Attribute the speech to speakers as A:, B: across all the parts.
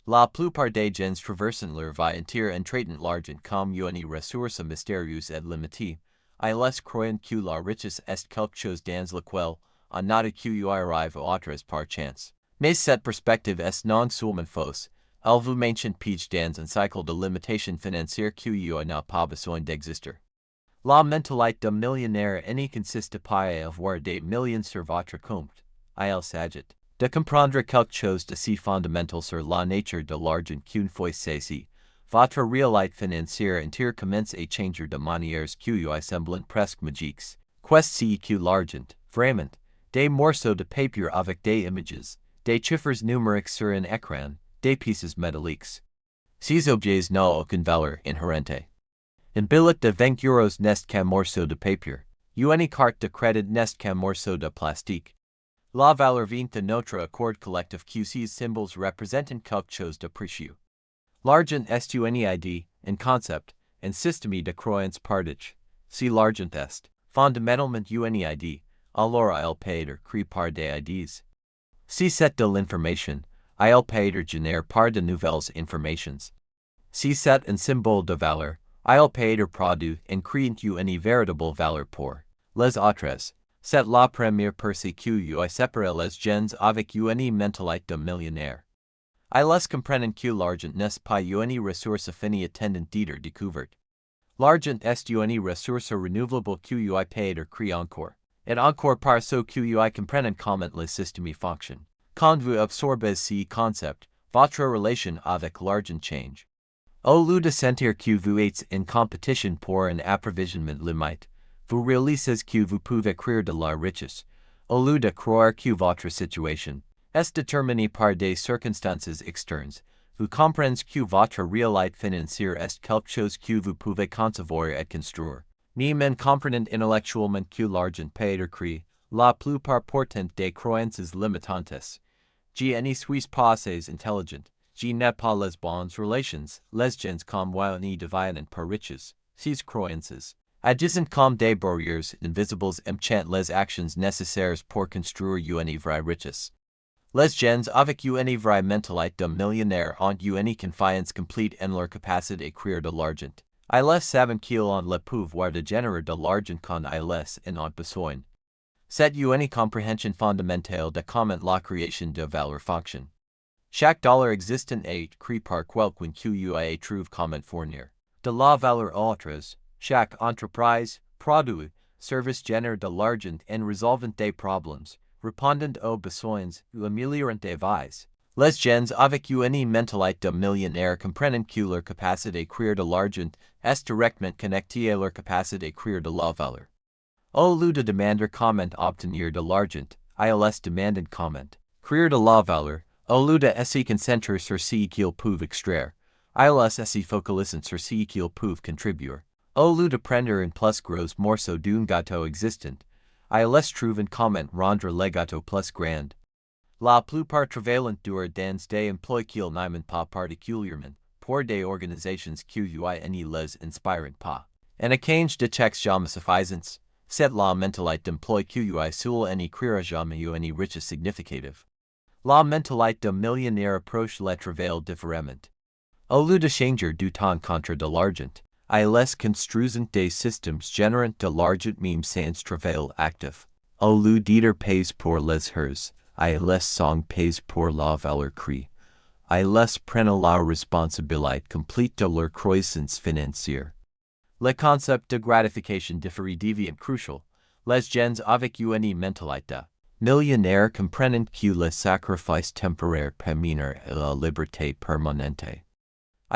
A: La plupart des gens traversent leur vie entière en traitant l'argent comme une ressource mystérieuse et limitée. Ils croient que la richesse est quelque chose dans lequel on n'a qu'à arrive aux autres par chance. Mais cette perspective est non seulement fausse, elle vous maintient piégé dans un cycle de limitation financière qui n'a pas besoin d'exister. La mentalité de millionnaire ne consiste pas à avoir des millions sur votre compte. Il s'agit de comprendre quelque chose de si fondamental sur la nature de l'argent qu'une fois saisi, votre réalité financière entière commence à changer de manières qui semblent presque magiques. Qu'est-ce que l'argent, vraiment? Des morceaux de papier avec des images, des chiffres numériques sur un écran, des pièces métalliques. Ces objets n'ont aucune valeur inhérente. Un billet de 20 euros n'est qu'un morceau de papier. Une carte de crédit n'est qu'un morceau de plastique. La valeur vient de notre accord collectif que ces symboles représentent quelque chose de précieux. L'argent est une idée, un concept, un système de croyances partagées. Si l'argent est fondamentalement une idée, alors il peut être créé par des idées. Si c'est de l'information, il peut être généré par de nouvelles informations. Si c'est un symbole de valeur, il peut être produit en créant une véritable valeur pour les autres. C'est la première partie qui sépare les gens avec une mentalité de millionnaire. Ils comprennent que l'argent n'est pas une ressource finie attendant d'être découverte. L'argent est une ressource renouvelable qui peut être créée encore. Et encore par ce qui comprennent comment le système fonctionne. Quand vous absorbez ces concepts, votre relation avec l'argent change. Au lieu de sentir que vous êtes en compétition pour un approvisionnement limité, vous réalisez que vous pouvez créer de la richesse. Au lieu de croire que votre situation est déterminée par des circonstances externes, vous comprenez que votre réalité financière est quelque chose que vous pouvez concevoir et construire. Même comprenant intellectuellement que l'argent peut être créé, la plupart portent des croyances limitantes. Je ne suis pas assez intelligent. Je n'ai pas les bonnes relations. Les gens comme moi ne deviennent pas riches. Ces croyances agissent comme des barrières invisibles empêchant les actions nécessaires pour construire une vraie richesse. Les gens avec une vraie mentalité de millionnaire ont une confiance complète en leur capacité à créer de l'argent. Ils savent qu'ils ont le pouvoir de générer de l'argent quand ils en ont besoin. C'est une compréhension fondamentale de comment la création de valeur fonctionne. Chaque dollar existant est créé par quelqu'un qui trouve comment fournir de la valeur aux autres. Chaque entreprise, produit, service génère de l'argent en résolvant des problèmes, répondant aux besoins ou améliorant des vies. Les gens avec une mentalité de millionnaire comprennent que leur capacité à créer de l'argent est directement connectée à leur capacité à créer de la valeur. Au lieu de demander comment obtenir de l'argent, ils demandent comment créer de la valeur. Au lieu de se concentrer sur ce qu'ils peuvent extraire, ils se focalisent sur ce qu'ils peuvent contribuer. Au lieu de prendre un plus gros morceau d'un gâteau existant, ils trouvent comment rendre le gâteau plus grand. La plupart travaillent dur dans des emplois qu'ils n'aiment pas particulièrement, pour des organisations qui ne les inspirent pas. En échange de chèques jamais suffisants, c'est la mentalité d'emploi qui seule ne créera jamais une richesse significative. La mentalité de millionnaire approche le travail différemment. Au lieu de changer du temps contre de l'argent, ils construisent des systèmes générant de l'argent même sans travail actif. Au lieu d'être payés pour les heures, ils sont payés pour la valeur créée. Ils prennent la responsabilité complète de leur croissance financière. Le concept de gratification différée devient crucial. Les gens avec une mentalité millionnaire comprennent que le sacrifice temporaire peut mener à la liberté permanente.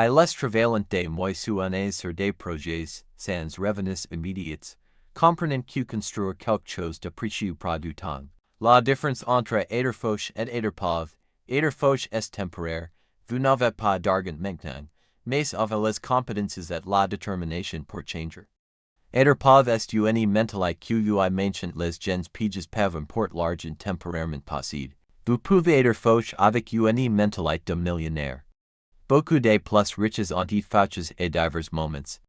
A: Ils travaillent des mois années sur des projets sans revenus immédiats, comprenant que construire quelque chose de précieux prend du temps. La différence entre être fauche et être pauvre, être fauche est temporaire, vous n'avez pas d'argent maintenant, mais avez les compétences et la détermination pour changer. Être pauvre est une mentalité qui mentionne les gens piges peuvent importer l'argent temporairement possédé. Vous pouvez être fauche avec une mentalité de millionnaire. Beaucoup de plus riches ont été fauches à divers moments.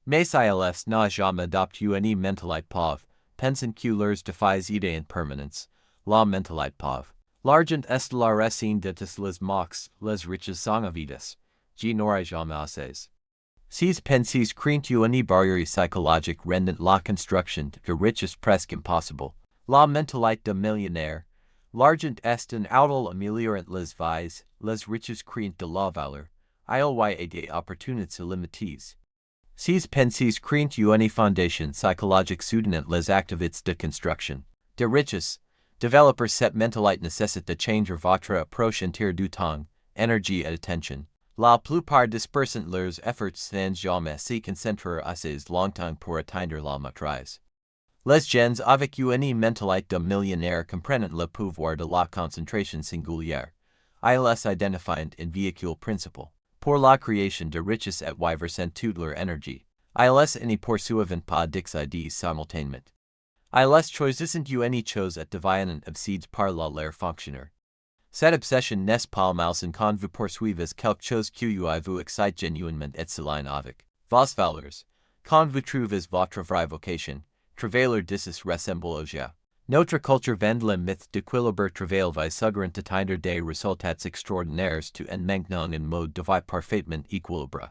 A: Mais ils n'ont jamais adopté une mentalité pauvre, pensant que leurs défis étaient en permanence. La mentalité pauvre. L'argent est la racine de tous les maux, les riches sont avides. G n'aurai jamais assez. Ces pensées créent une barrière psychologique rendant la construction de richesse presque impossible. La mentalité de millionnaire. L'argent est un outil améliorant les vies, les riches créent de la valeur. Il y a des opportunités limitées. Ces pensées créent une fondation psychologique soutenant les activités de construction. De richesse. Développer cette mentalité nécessite de changer votre approche entière du temps, énergie et attention. La plupart dispersent leurs efforts sans jamais se concentrer assez longtemps pour atteindre la maîtrise. Les gens avec une mentalité de millionnaire comprennent le pouvoir de la concentration singulière. Ils identifient un véhicule principal pour la création de richesse et versent toute leur énergie. Ils n'y poursuivent pas d'idées simultanément. Ils choisissent une chose et deviennent obsédés par leur fonctionnaire. Cette obsession n'est pas malsaine quand vous poursuivez quelque chose qui vous excite genuinement et s'aligne avec vos valeurs. Quand vous trouvez votre vraie vocation, travailler disses ressemble au jeu. Notre culture vend le mythe d'équilibre travail vie suggérant atteindre des résultats extraordinaires tout en maintenant un mode de vie parfaitement équilibré.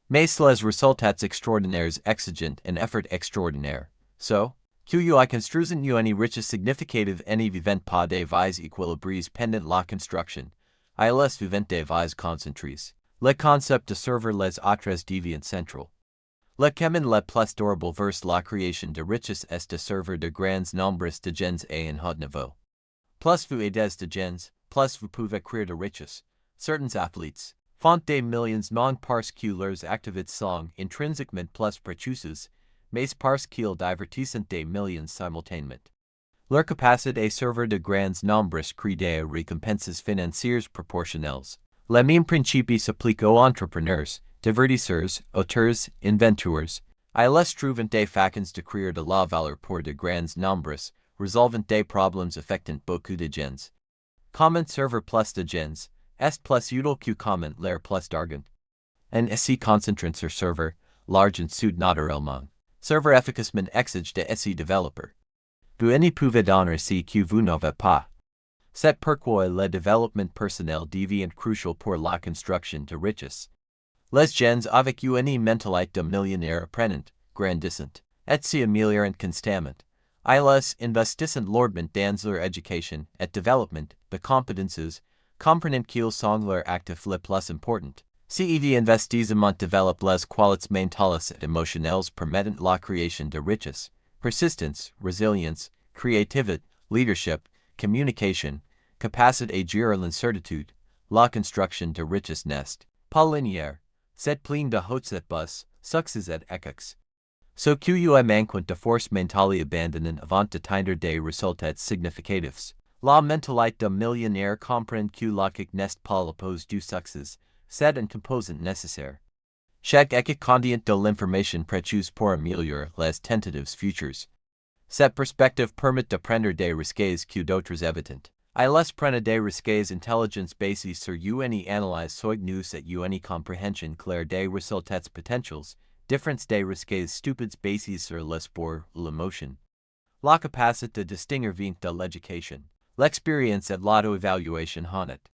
A: Mais les résultats extraordinaires exigent un effort extraordinaire. So, QUI construisent une richesse significative ne vivant pas des vies équilibrées pendant la construction. Ils vivent des vies concentrées. Le concept de servir les autres devient central. Le chemin le plus durable vers la création de richesse est de servir de grands nombres de gens à un haut niveau. Plus vous aidez de gens, plus vous pouvez créer de richesse. Certains athlètes font des millions non parce que leurs activités sont intrinsèquement plus précieuses, mais parce qu'ils divertissent des millions simultanément. Leur capacité à servir de grands nombres crée des récompenses financières proportionnelles. Le même principe s'applique aux entrepreneurs, divertisseurs, auteurs, inventeurs. Ils trouvent des façons de créer de la valeur pour de grands nombres, résolvant des problèmes affectant beaucoup de gens. Comment servir plus de gens, est plus utile que comment leur plus d'argent. En se concentrant sur servir, l'argent soude naturellement. Servir efficacement exige de se développer. Vous n'y pouvez donner ce que vous n'avez pas. C'est pourquoi le développement personnel devient crucial pour la construction de richesse. Les gens avec une mentalité de millionnaire apprennent, grandissent, et se améliorent constamment. Ils investissent lourdement dans leur éducation et développement de compétences, comprenant qu'ils sont leurs actifs les plus importants. Cet investissement développe les qualités mentales et émotionnelles permettant la création de richesse, persistance, résilience, créativité, leadership, communication, capacité à gérer l'incertitude. La construction de richesse n'est pas linéaire, c'est plein de hauts et bas, succès et échecs. So QUI manquant de force mentale abandonnant avant d'atteindre des résultats significatifs. La mentalité de millionnaire comprend que l'échec n'est pas l'oppose du succès. C'est un composant nécessaire. Chaque échec contient de l'information précieuse pour améliorer les tentatives futures. Cette perspective permet de prendre des risques que d'autres évitent. Ils prennent des risques intelligents basés sur une analyse soigneuse et une compréhension claire des résultats potentiels, différents des risques stupides basés sur l'espoir ou l'émotion. La capacité de distinguer vient de l'éducation, l'expérience et l'auto-évaluation honnête.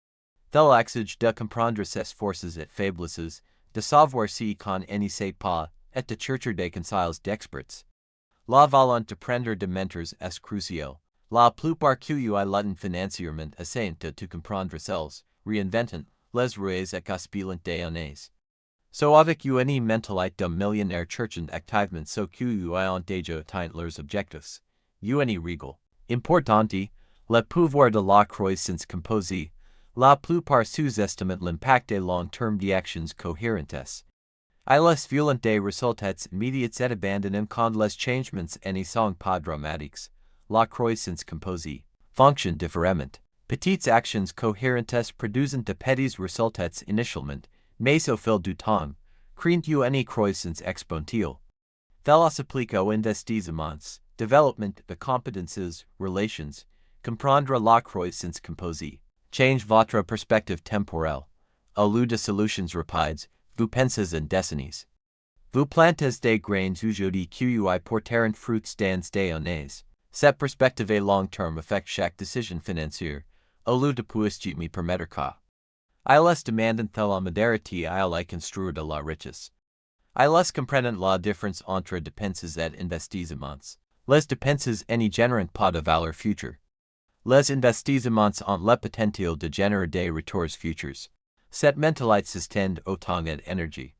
A: Tel exige de comprendre ses forces et faiblesses, de savoir si qu'on n'y sait pas, et de chercher des conseils d'experts. La volonté de prendre de mentors est cruciale. La plupart QUI l'ont financièrement essayant de comprendre celles, réinventant les roues et gaspillant des années. So avec une mentalité de millionnaire cherchant activement so QUI ont déjà atteint leurs objectifs. Une règle importante, le pouvoir de la croissance composée. La plupart sous-estiment l'impact à long terme d'actions cohérentes. Ils violent des résultats immédiats et abandonnent quand les changements n'y sont pas dramatiques. La croissance composée fonctionne différemment. Petites actions cohérentes produisent de petits résultats initialement, mais au fil du temps, créent une croissance exponentielle. Cela s'applique aux investissements, développement de compétences, relations, comprendre la croissance composée. Change votre perspective temporelle. Au lieu de solutions rapides, vous pensez en décennies. Vous plantez des grains aujourd'hui qui porteront fruits dans des années. Cette perspective à long terme affecte chaque décision financière. Olu de puisci mi permetter ka. ILS demandant la moderati ILI construida la richesse. ILS comprendent la difference entre dépenses et investissements. Les dépenses any generant pas de valeur future. Les investissements ont le potentiel de générer des retours futurs. Cette mentalité s'étend au temps et énergie.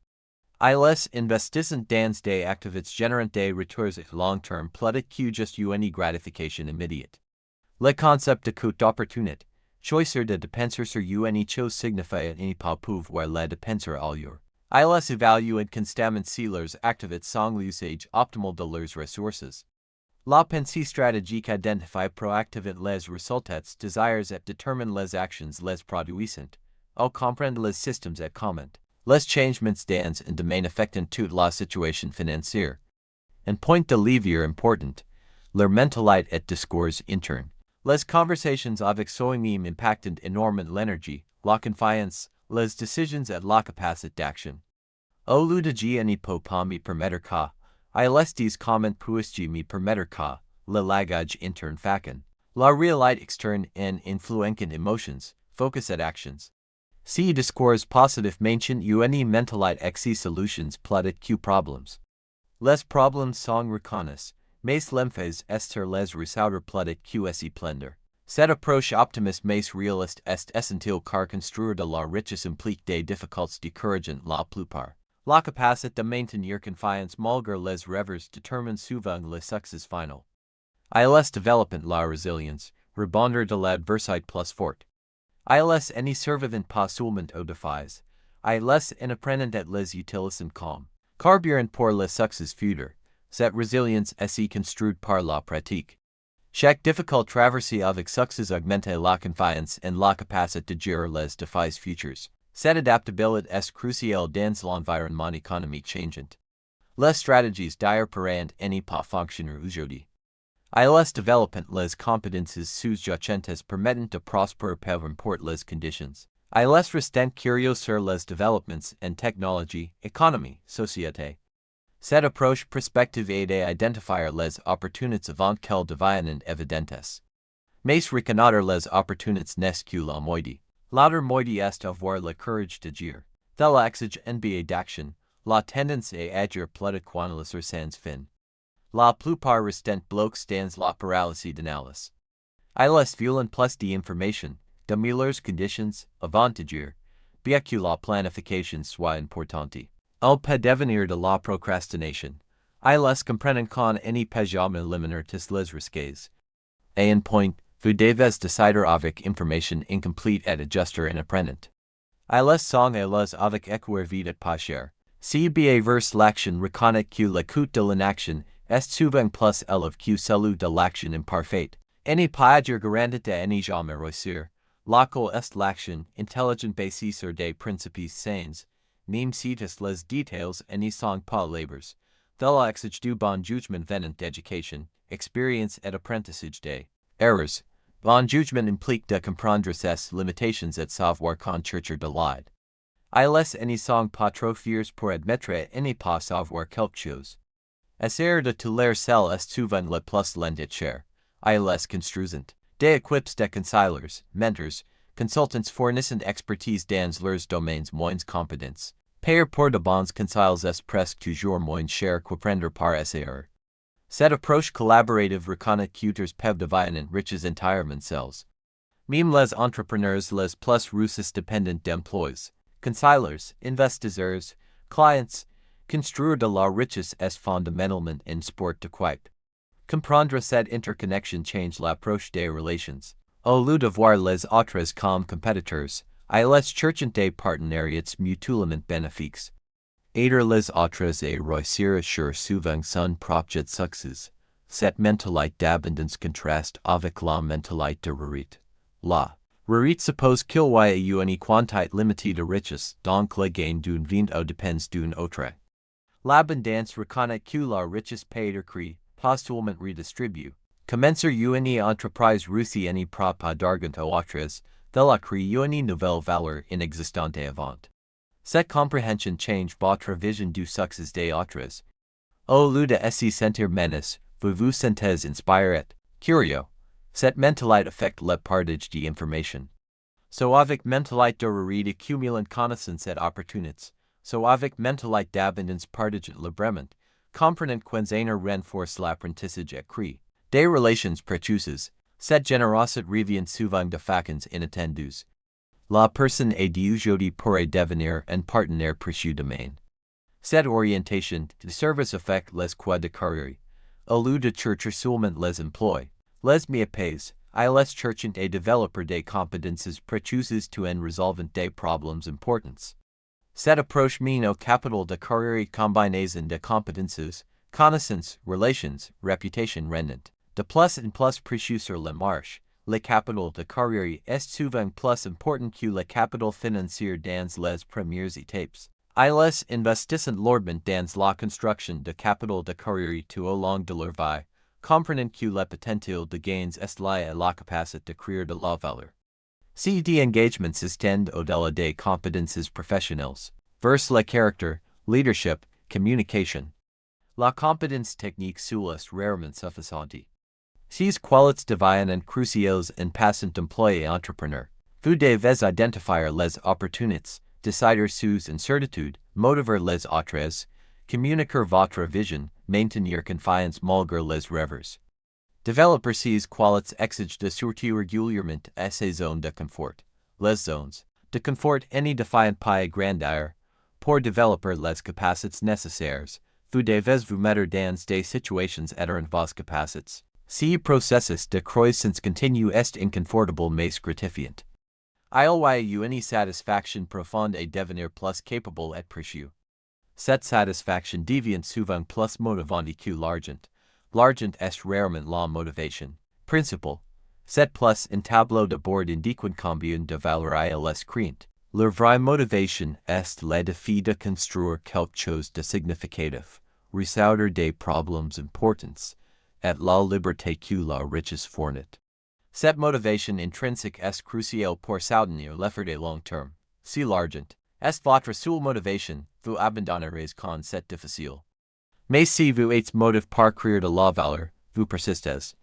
A: ILS investissent dans des activités générant des retours à long terme plutôt que juste une gratification immédiate. Le concept de coût d'opportunité, choisir de dépenser sur une chose signifie ne pas pouvoir la dépenser ailleurs. ILS évalue constamment si leurs activités sont l'usage optimal de leurs ressources. La pensée stratégique identifie proactivement les résultats désirés et détermine les actions les produisant, ou comprendre les systèmes et comment. Les changements dans un domaine affectant toute la situation financière. Un point de levier important, leur mentalité et discours interne. Les conversations avec soi-même impactent énormément l'énergie, la confiance, les décisions et la capacité d'action. Au lieu de ne peut pas me permettre ka, ILS des comment puis-je me permettre ka, le langage interne facon. La réalité externe en influencant émotions, focus et actions. Si discours positif maintient une mentalité exi solutions plutôt que problems. Les problèmes sont reconnus, mais l'emphase est sur les résoudre plutôt que s'y plaindre. Cette approche optimiste mais réaliste est essentielle car construire de la richesse implique des difficultés décourageantes la plupart. La capacité de maintenir confiance malgré les revers détermine souvent le succès final. ILS développant la résilience, rebondir de l'adversité plus forte. ILS n'y survivant pas seulement aux défis, ILS en apprenant et les utilisant comme carburant pour le succès futur. Cette résilience est construite par la pratique. Chaque difficile traversée avec succès augmente la confiance en la capacité de gérer les défis futurs. Cette adaptabilité est cruciale dans l'environnement économique changeant. Les stratégies d'apparent n'y pas fonctionner aujourd'hui. ILS développant les compétences sous-jacentes permettant de prospérer peu importe les conditions. ILS restant curieux sur les développements en technologie, économie, société. Cette approche prospective aide à identifier les opportunités avant qu'elles deviennent évidentes. Mais reconnaître les opportunités n'est que la moitié. L'autre moitié est avoir le courage d'agir. Tel exige NBA d'action, la tendance à agir plutôt qu'analyser sans fin. La plupart restant bloqués dans la paralysie d'analyse. ILS violent plus d'informations, de meilleures conditions, avant d'agir, bien que la planification soit importante. Elle peut devenir de la procrastination. ILS comprennent qu'on n'y peut jamais éliminer tous les risques. À un point, vous devez décider avec information incomplete et ajuster en apprenant. ILS sont à l'aise avec écrire vite et pas cher. Si bien vers l'action reconnaît que le coût de l'inaction est souvent plus élevé que celui de l'action imparfaite. N'y pas agir garantit à n'y jamais réussir. Laquelle est l'action intelligente basée sur des principes sains. Même si tous les détails n'y sont pas libres. Tel exige du bon jugement venant d'éducation, expérience et apprentissage des erreurs. Bon jugement implique de comprendre ses limitations et savoir quand chercher de l'aide. ILS n'y sont pas trop fiers pour admettre et n'y pas savoir quelque chose. Essayer de tolérer celle est souvent le plus lent et cher. ILS construisant des équipes de conseillers, mentors, consultants fournissant expertise dans leurs domaines moins compétents. Payer pour de bons conseils est presque toujours moins cher qu'apprendre par essayer. Cette approche collaborative reconnaît qu'uters peuvent devenir riches entièrement seuls. Même les entrepreneurs les plus russes dépendent d'emplois, conseillers, investisseurs, clients. Construire de la richesse est fondamentalement un sport d'équipe. Comprendre cette interconnexion change l'approche des relations. Au lieu de voir les autres comme compétiteurs, ILS cherchent des partenariats mutuellement bénéfiques. Aider les autres à réussir sur souvent son propre succès. Cette mentalité d'abondance contraste avec la mentalité de réussite. La réussite suppose qu'il y ait une quantité limitée de richesse, donc le gain d'une vente dépend d'une autre. L'abondance reconnaît que la richesse peut être créée, postuellement redistribue. Commencer une entreprise réussie n'y prend pas d'argent aux autres, de la créer une nouvelle valeur inexistante avant. Cette compréhension change votre vision du succès des autres. Au lieu de s'y sentir menace, vous vous sentez inspiré, curieux, Cette mentalité affecte le partage d'information. So avec mentalité de réussite accumulant connaissances et opportunités. So avec mentalité d'abondance partage librement. Comprenant qu'un renforce l'apprentissage écrit. Des relations précieuses. Cette générosité revient souvent de façons inattendues. La personne est d'aujourd'hui pourrait devenir un partenaire précieux demain. Cette orientation de service affecte les choix de carrière. Au lieu de chercher seulement les emplois, les mieux-payés, les cherchant et développer des compétences précieuses tout en résolvant des problèmes importants. Cette approche mène au capital de carrière combinaison de compétences, connaissances, relations, réputation rendant. De plus en plus précieux sur le marché, le capital de carrière est souvent plus important que le capital financier dans les premières étapes. Ils investissent lourdement dans la construction de capital de carrière tout au long de leur vie, comprenant que le potentiel de gains est lié à la capacité de créer de la valeur. Ces engagements s'étendent au-delà des compétences professionnelles, vers le caractère, leadership, communication. La compétence technique seule est rarement suffisante. Ces qualités deviennent cruciales en passant d'employé à entrepreneur. Vous devez identifier les opportunités, décider sous incertitude, motiver les autres, communiquer votre vision, maintenir confiance malgré les revers. Développer ces qualités exige de sortir régulièrement à ces zones de confort. Les zones de confort n'y défient pas grandir. Pour développer les capacités nécessaires, vous devez vous mettre dans des situations adhérentes vos capacités. Ce processus de croissance continue est inconfortable mais gratifiant. Il y a une satisfaction profonde et devenir plus capable et précieux. Cette satisfaction devient souvent plus motivante que l'argent. L'argent est rarement la motivation principale. C'est plus un tableau de bord indiquant combien de valeur ils créent. Leur vraie motivation est le défi de construire quelque chose de significatif, résoudre des problèmes importants, et la liberté que la richesse fournit. Cette motivation intrinsique est cruciale pour soutenir l'effort à long terme. Si l'argent est votre seule motivation, vous abandonnerez quand c'est difficile. Mais si vous êtes motivé par créer de la valeur, vous persistez.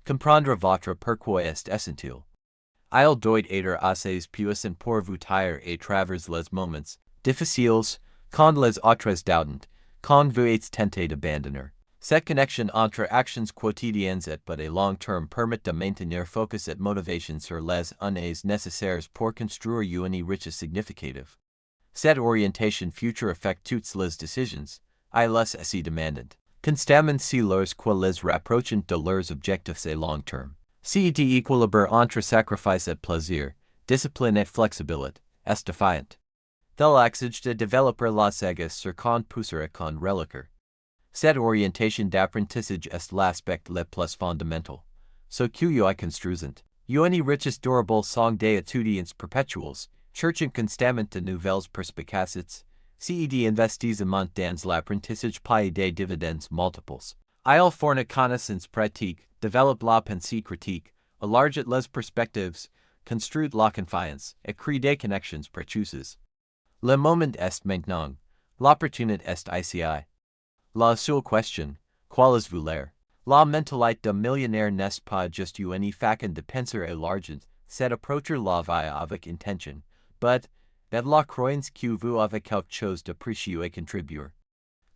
A: Comprendre votre pourquoi est essentiel. Il doit être assez puissant pour vous tirer à travers les moments difficiles, quand les autres doutent, quand vous êtes tenté d'abandonner. Cette connexion entre actions quotidiennes et but à long terme permet de maintenir focus et motivation sur les années nécessaires pour construire une richesse significative. Cette orientation future affecte toutes les décisions. Il est assez demandant. Constamment si lorsque les rapprochent de leurs objectifs à long terme. Cet équilibre entre sacrifice et plaisir, discipline et flexibilité, est défiant. Tel exige de développer la sagesse sur quand pousser et quand reluquer. Cette orientation d'apprentissage est l'aspect le plus fondamental. So que construisant. Une richesse durable sont des étudiants perpétuels, cherchant constamment de nouvelles perspicaces. Cet investissement dans l'apprentissage paye des dividendes multiples. Il fournit connaissances pratiques, développe la pensée critique, élargit les perspectives, construit la confiance, et crée des connexions précieuses. Le moment est maintenant. L'opportunité est ici. La seule question, quelles vouloir? La mentalité de millionnaire n'est pas juste une façon de penser à l'argent, c'est approcher la vie avec intention, but, de la croyance que vous avez quelque chose de précieux à contribuer.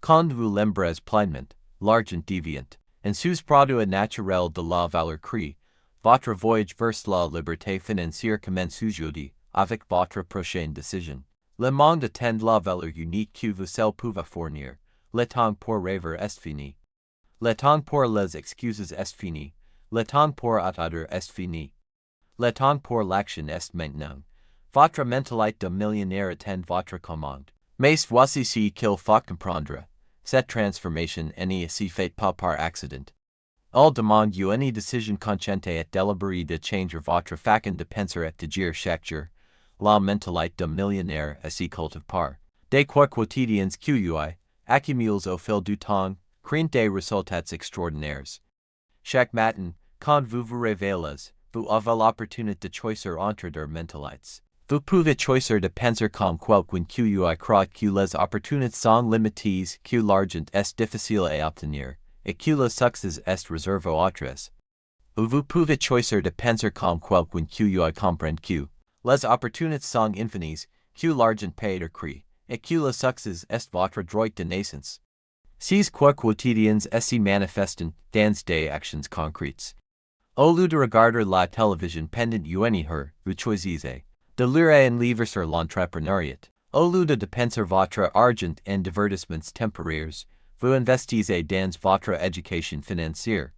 A: Quand vous l'embrassez pleinement, l'argent devient, en sous-produit naturel de la valeur créée, votre voyage vers la liberté financière commence aujourd'hui, avec votre prochaine décision. Le monde attend la valeur unique que vous seul pouvez fournir. Le temps pour rêver est fini. Le temps pour les excuses est fini. Le temps pour attendre est fini. Le temps pour l'action est maintenant. Votre mentalité de millionnaire attend votre commande. Mais voici ce qu'il faut comprendre. Cette transformation n'est si faite pas par accident. Elle demande une décision consciente et délibérée de changer votre façon de penser et d'agir chaque jour. La mentalité de millionnaire est si cultive par des choix quotidiens qui accumulent au fil du temps, créent des résultats extraordinaires. Chaque matin, quand vous vous réveillez, vous avez l'opportunité de choisir entre deux mentalités. Vous pouvez choisir de penser comme quelqu'un qui croit que les opportunités sont limitées, que l'argent est difficile à obtenir, et que le succès est réservé aux autres. Vous pouvez choisir de penser comme quelqu'un qui comprend que les opportunités sont infinies, que l'argent peut être et que le succès est votre droit de naissance. Ces quoi quotidiens se manifestent dans des actions concrètes. Au lieu de regarder la télévision pendant une heure, vous choisissez de lire un livre sur l'entrepreneuriat. Au lieu de dépenser votre argent en divertissements temporaires, vous investissez dans votre éducation financière.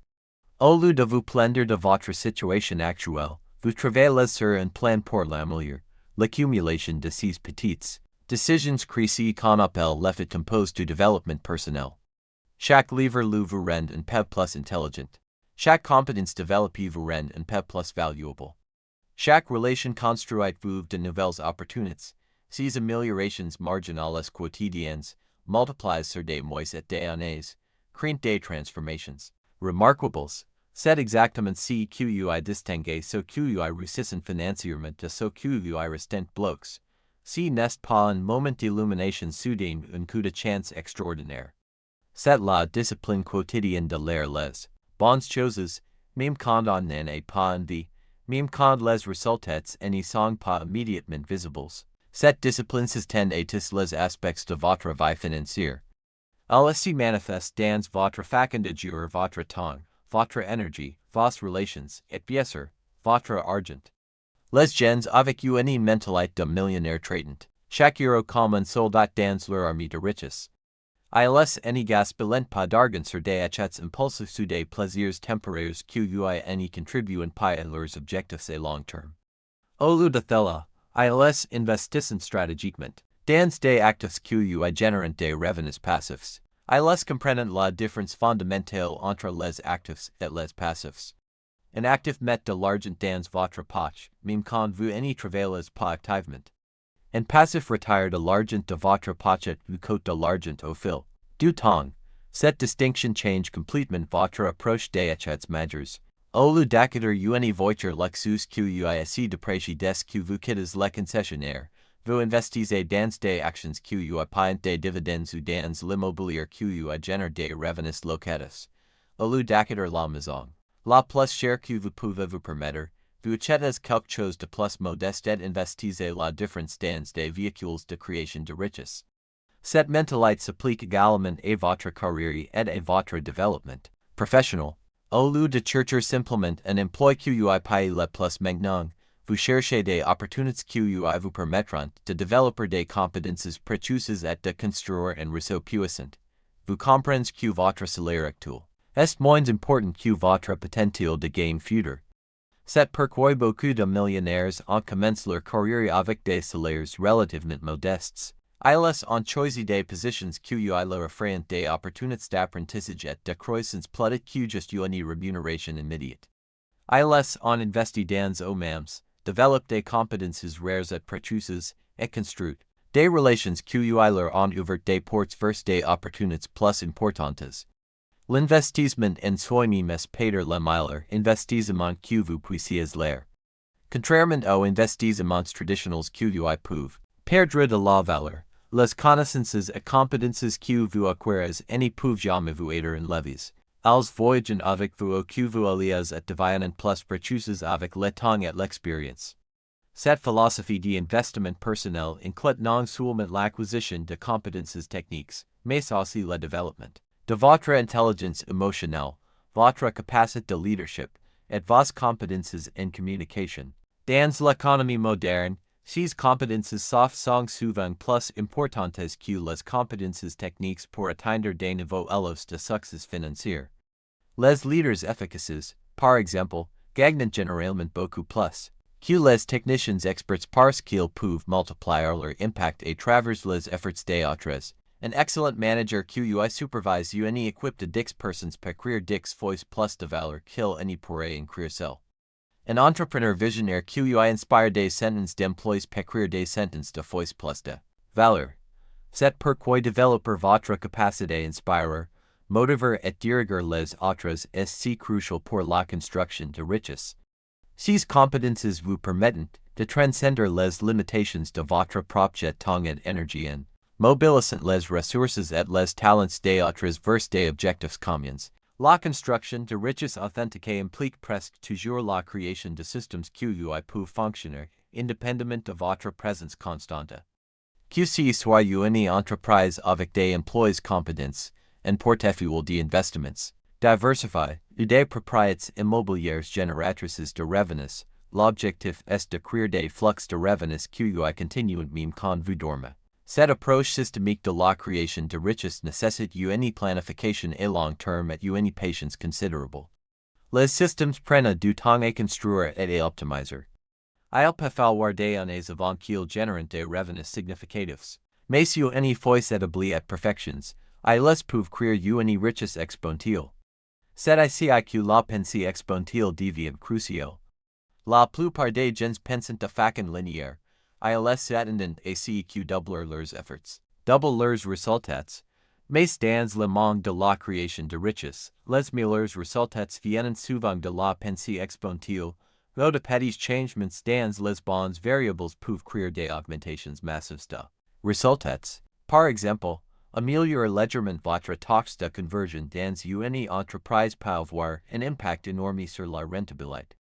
A: Au lieu de vous plaindre de votre situation actuelle, vous travaillez sur un plan pour l'améliorer. L'accumulation de ces petites décisions crée qu'on appelle l'effet composé du développement personnel. Chaque livre vous rend un peu plus intelligent. Chaque compétence développée vous rend un peu plus valuable. Chaque relation construit vous de nouvelles opportunités. Ces améliorations marginales quotidiennes, multipliées sur des mois et des années, créent des transformations remarquables. C'est exactement ce qui distingue ce qui réussit financièrement de ce qui restent blocs. Ce n'est pas un moment d'illumination soudain, un coup de chance extraordinaire. C'est la discipline quotidienne de l'air les bonnes choses, même quand on n'en est pas envie, même quand les résultats n'y sont pas immédiatement visibles. Cette discipline s'étend à tous les aspects de votre vie financière. Elle se manifeste dans votre façon de gérer votre temps, votre énergie, vos relations, et bien sûr, votre argent. Les gens avec une mentalité de millionnaire traitant, chaque euro comme un soldat dans leur armée de richesse. Ils n'y gaspillent pas d'argent sur des achats impulsifs ou des plaisirs temporaires qui n'y contribuent pas à leurs objectifs à long terme. Au lieu de cela, ils investissent stratégiquement dans des actifs qui génèrent des revenus passifs. Ils comprennent la différence fondamentale entre les actifs et les passifs. Un actif met de l'argent dans votre poche, même quand vous n'y travaillez pas activement. Un passif retire de l'argent de votre poche vous coûte de l'argent au fil du temps. Cette distinction change complètement votre approche des achats majeurs. Au lieu d'acquérir une voiture luxueuse qui assez dépréciée des que vous quittez le concessionnaire, vous investissez dans des actions qui payent des dividendes ou dans l'immobilier qui génère des revenus locatifs. Au lieu d'acquérir la maison, la plus chère que vous pouvez vous permettre, vous achetez quelque chose de plus modeste et investissez la différence dans des véhicules de création de richesse. Cette mentalité s'applique également à votre carrière et à votre développement professionnel. Au lieu de chercher simplement un emploi qui paye le plus maintenant, vous cherchez des opportunités qui vous permettront de développer des compétences précieuses et de construire un réseau puissant. Vous comprenez que votre salaire actuel est moins important que votre potentiel de gain futur. C'est pourquoi beaucoup de millionnaires ont commencé leur carrière avec des salaires relativement modestes. Ils ont choisi des positions qui leur offrent des opportunités d'apprentissage et de croissance plus que juste une rémunération immédiate. Ils ont investi dans eux-mêmes, développé des compétences rares et précieuses, et construit des relations qui leur ont ouvert des portes vers des opportunités plus importantes. L'investissement en soi-même est perdre le meilleur investissement que vous puissiez l'air. Contrairement aux investissements traditionnels qui peuvent perdre de la valeur, les connaissances et compétences que vous acquérez n'y peuvent jamais vous être enlevées. Elles voyagent avec vous au que vous alliez et deviennent plus précieuses avec le temps et l'expérience. Cette philosophie d'investissement personnel inclut non seulement l'acquisition de compétences techniques, mais aussi le développement de votre intelligence émotionnelle, votre capacité de leadership, et vos compétences en communication. Dans l'économie moderne, ces compétences sont souvent plus importantes que les compétences techniques pour atteindre des niveaux élevés de succès financier. Les leaders efficaces, par exemple, gagnent généralement beaucoup plus que les techniciens experts parce qu'ils peuvent multiplier leur impact à travers les efforts des autres. Un excellent manager qui supervise une équipe de 10 personnes peut créer 10 fois plus de valeur qu'il n'y pourrait en créer seul. Un entrepreneur visionnaire qui inspire des centaines d'employés peut créer des centaines de fois plus de valeur. C'est pourquoi développer votre capacité inspirer, motiver et diriger les autres est si crucial pour la construction de richesse. Ces compétences vous permettent de transcender les limitations de votre propre temps et énergie en mobilisant les ressources et les talents des autres vers des objectifs communs. La construction de richesse authentique implique presque toujours la création de systèmes qui peuvent fonctionner indépendamment de votre présence constante. QC soit une entreprise avec des emplois compétents, un portefeuille d'investissements diversifié, des propriétés immobilières génératrices de revenus. L'objectif est de créer des flux de revenus qui continuent même quand vous dormez. Cette approche systémique de la création de richesse nécessite une planification à long terme et une patience considérable. Les systèmes prennent du temps à construire et à optimiser. Il peut falloir des années avant qu'ils génèrent des revenus significatifs. Mais si une fois établi et perfections, ils peuvent créer une richesse exponentielle. C'est ici que la pensée exponentielle devient cruciale. La plupart des gens pensent de façon linéaire. Ils s'attendent à ce que doubler leurs efforts, double leurs résultats. Mais dans le monde de la création de richesse, les meilleurs résultats viennent souvent de la pensée exponentielle. Though de petits changements dans les bons variables peuvent créer des augmentations massives de résultats. Par exemple, améliorer légèrement votre taux de conversion dans une entreprise peut avoir un impact énorme sur la rentabilité.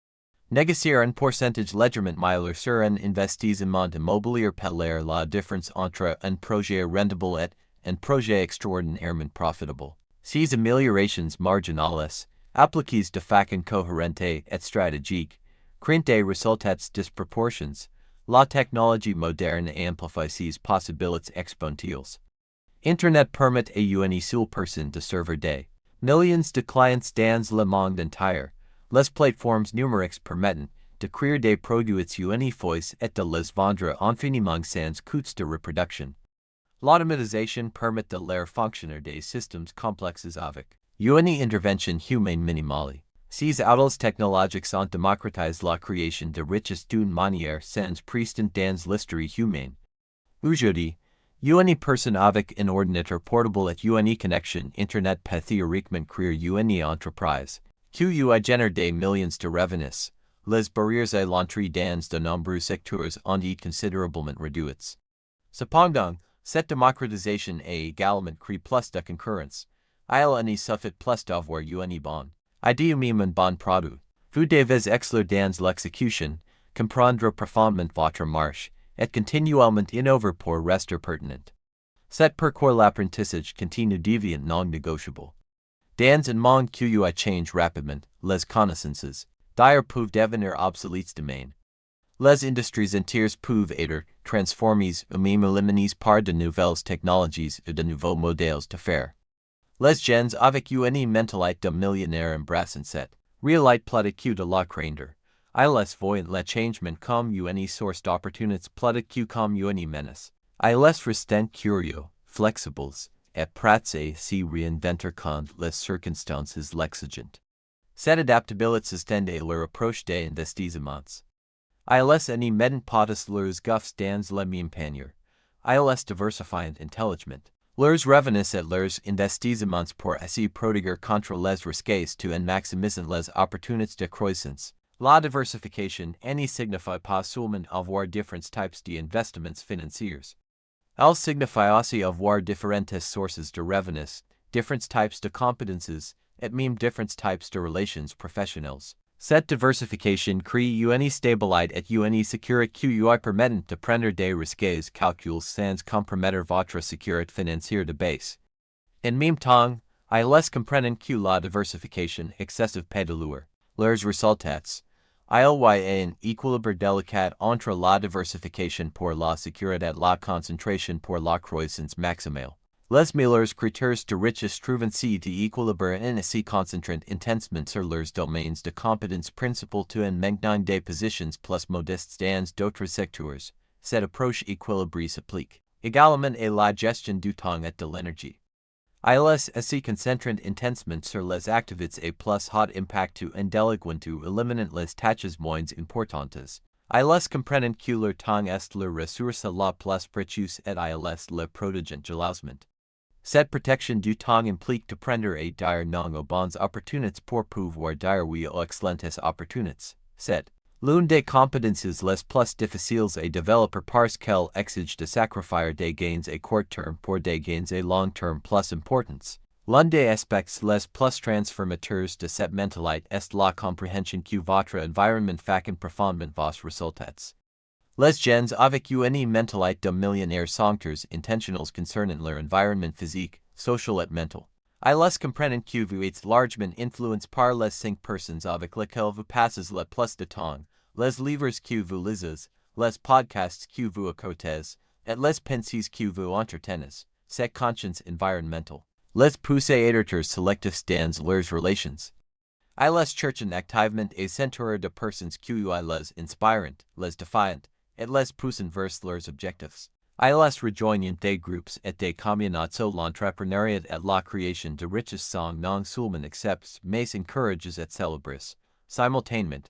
A: Négocier un pourcentage légèrement meilleur sur un investissement immobilier peut faire la différence entre un projet rentable et un projet extraordinairement profitable. Ces améliorations marginales, appliquées de façon cohérente et stratégique, créent des résultats disproportionnés. La technologie moderne amplifie ces possibilités exponentielles. Internet permet à une seule personne de servir des millions de clients dans le monde entier. Les plateformes numériques permettent de créer des produits une fois et de les vendre infiniment sans coûts de reproduction. L'automatisation permet de faire fonctionner des systèmes complexes avec une intervention humaine minimale. Ces outils technologiques ont démocratisé la création de richesse d'une manière sans précédent dans l'histoire humaine. Aujourd'hui, une personne avec un ordinateur portable et une connexion Internet peut théoriquement créer une entreprise qui génère des millions de revenus. Les barrières à l'entrée dans de nombreux secteurs ont été considérablement réduites. Cependant, cette démocratisation a également créé plus de concurrence. Il suffit plus d'avoir une bonne idée ou même un bon produit. Vous devez exceller dans l'exécution, comprendre profondément votre marché, et continuellement innover pour rester pertinent. C'est pourquoi l'apprentissage continu devient non négociable. Dans un monde qui change rapidement, les connaissances d'hier peuvent devenir obsolètes demain. Les industries entières peuvent être transformées ou même éliminées par de nouvelles technologies ou de nouveaux modèles de faire. Les gens avec une mentalité de millionnaire embrassent cette réalité politique de la craindre. Ils voient le changement comme une source d'opportunités politique comme une menace. Ils restent curieux, flexibles, et prêts à se réinventer quand les circonstances l'exigent. Cette adaptabilité s'étend à leur approche des investissements. Ils mettent pas leurs gouffres dans la même panier. Ils diversifient intelligemment leurs revenus et leurs investissements pour se protéger contre les risques tout en maximisant les opportunités de croissance. La diversification ne signifie pas seulement avoir différents types d'investissements financiers. Elle signifie aussi avoir différentes sources de revenus, différents types de compétences, et même différents types de relations professionnelles. Cette diversification crée une stabilité et une sécurité qui permettent de prendre des risques calculs sans compromettre votre sécurité financière de base. En même temps, ils comprennent que la diversification excessive peut diluer leurs résultats. Il y a un équilibre délicat entre la diversification pour la sécurité et la concentration pour la croissance maximale. Les meilleurs critères de richesse trouvent-se d'équilibre et se concentrent intensément sur leurs domaines de compétences principaux tout en maintenant des positions plus modestes dans d'autres secteurs. Cette approche équilibrée s'applique également à la gestion du temps et de l'énergie. Ils se concentrent intensément sur les activités à plus haut impact en déléguant ou éliminant les tâches moins importantes. Ils comprennent que leur temps est leur ressource la plus précieuse et ils le protègent jalousement. Cette protection du temps implique de prendre à dire non aux bonnes opportunités pour pouvoir dire oui aux excellentes opportunités. C'est l'une des compétences les plus difficiles à développer parce qu'elle exige de sacrifier des gains à court terme pour des gains à long terme plus importants. L'un des aspects les plus transformateurs de cette mentalité est la compréhension que votre environnement fait profondément vos résultats. Les gens avec une mentalité de millionnaire sont intentionels concernant leur environnement physique, social et mental. Ils comprennent que vous êtes largement influencé par les 5 personnes avec lesquelles vous passez le plus de temps, les livres que vous lisez, les podcasts que vous écoutez, et les pensées que vous entretenez. Cette conscience environnementale les pousse à être sélectifs dans leurs relations. Ils cherchent activement à s'entourer de personnes qui les inspirantes, les défiantes, et les poussent vers leurs objectifs. Ils rejoignent des groupes et des communautés l'entrepreneuriat et la création de richesse sont non seulement acceptés mais encouragés et célébrés. Simultanément,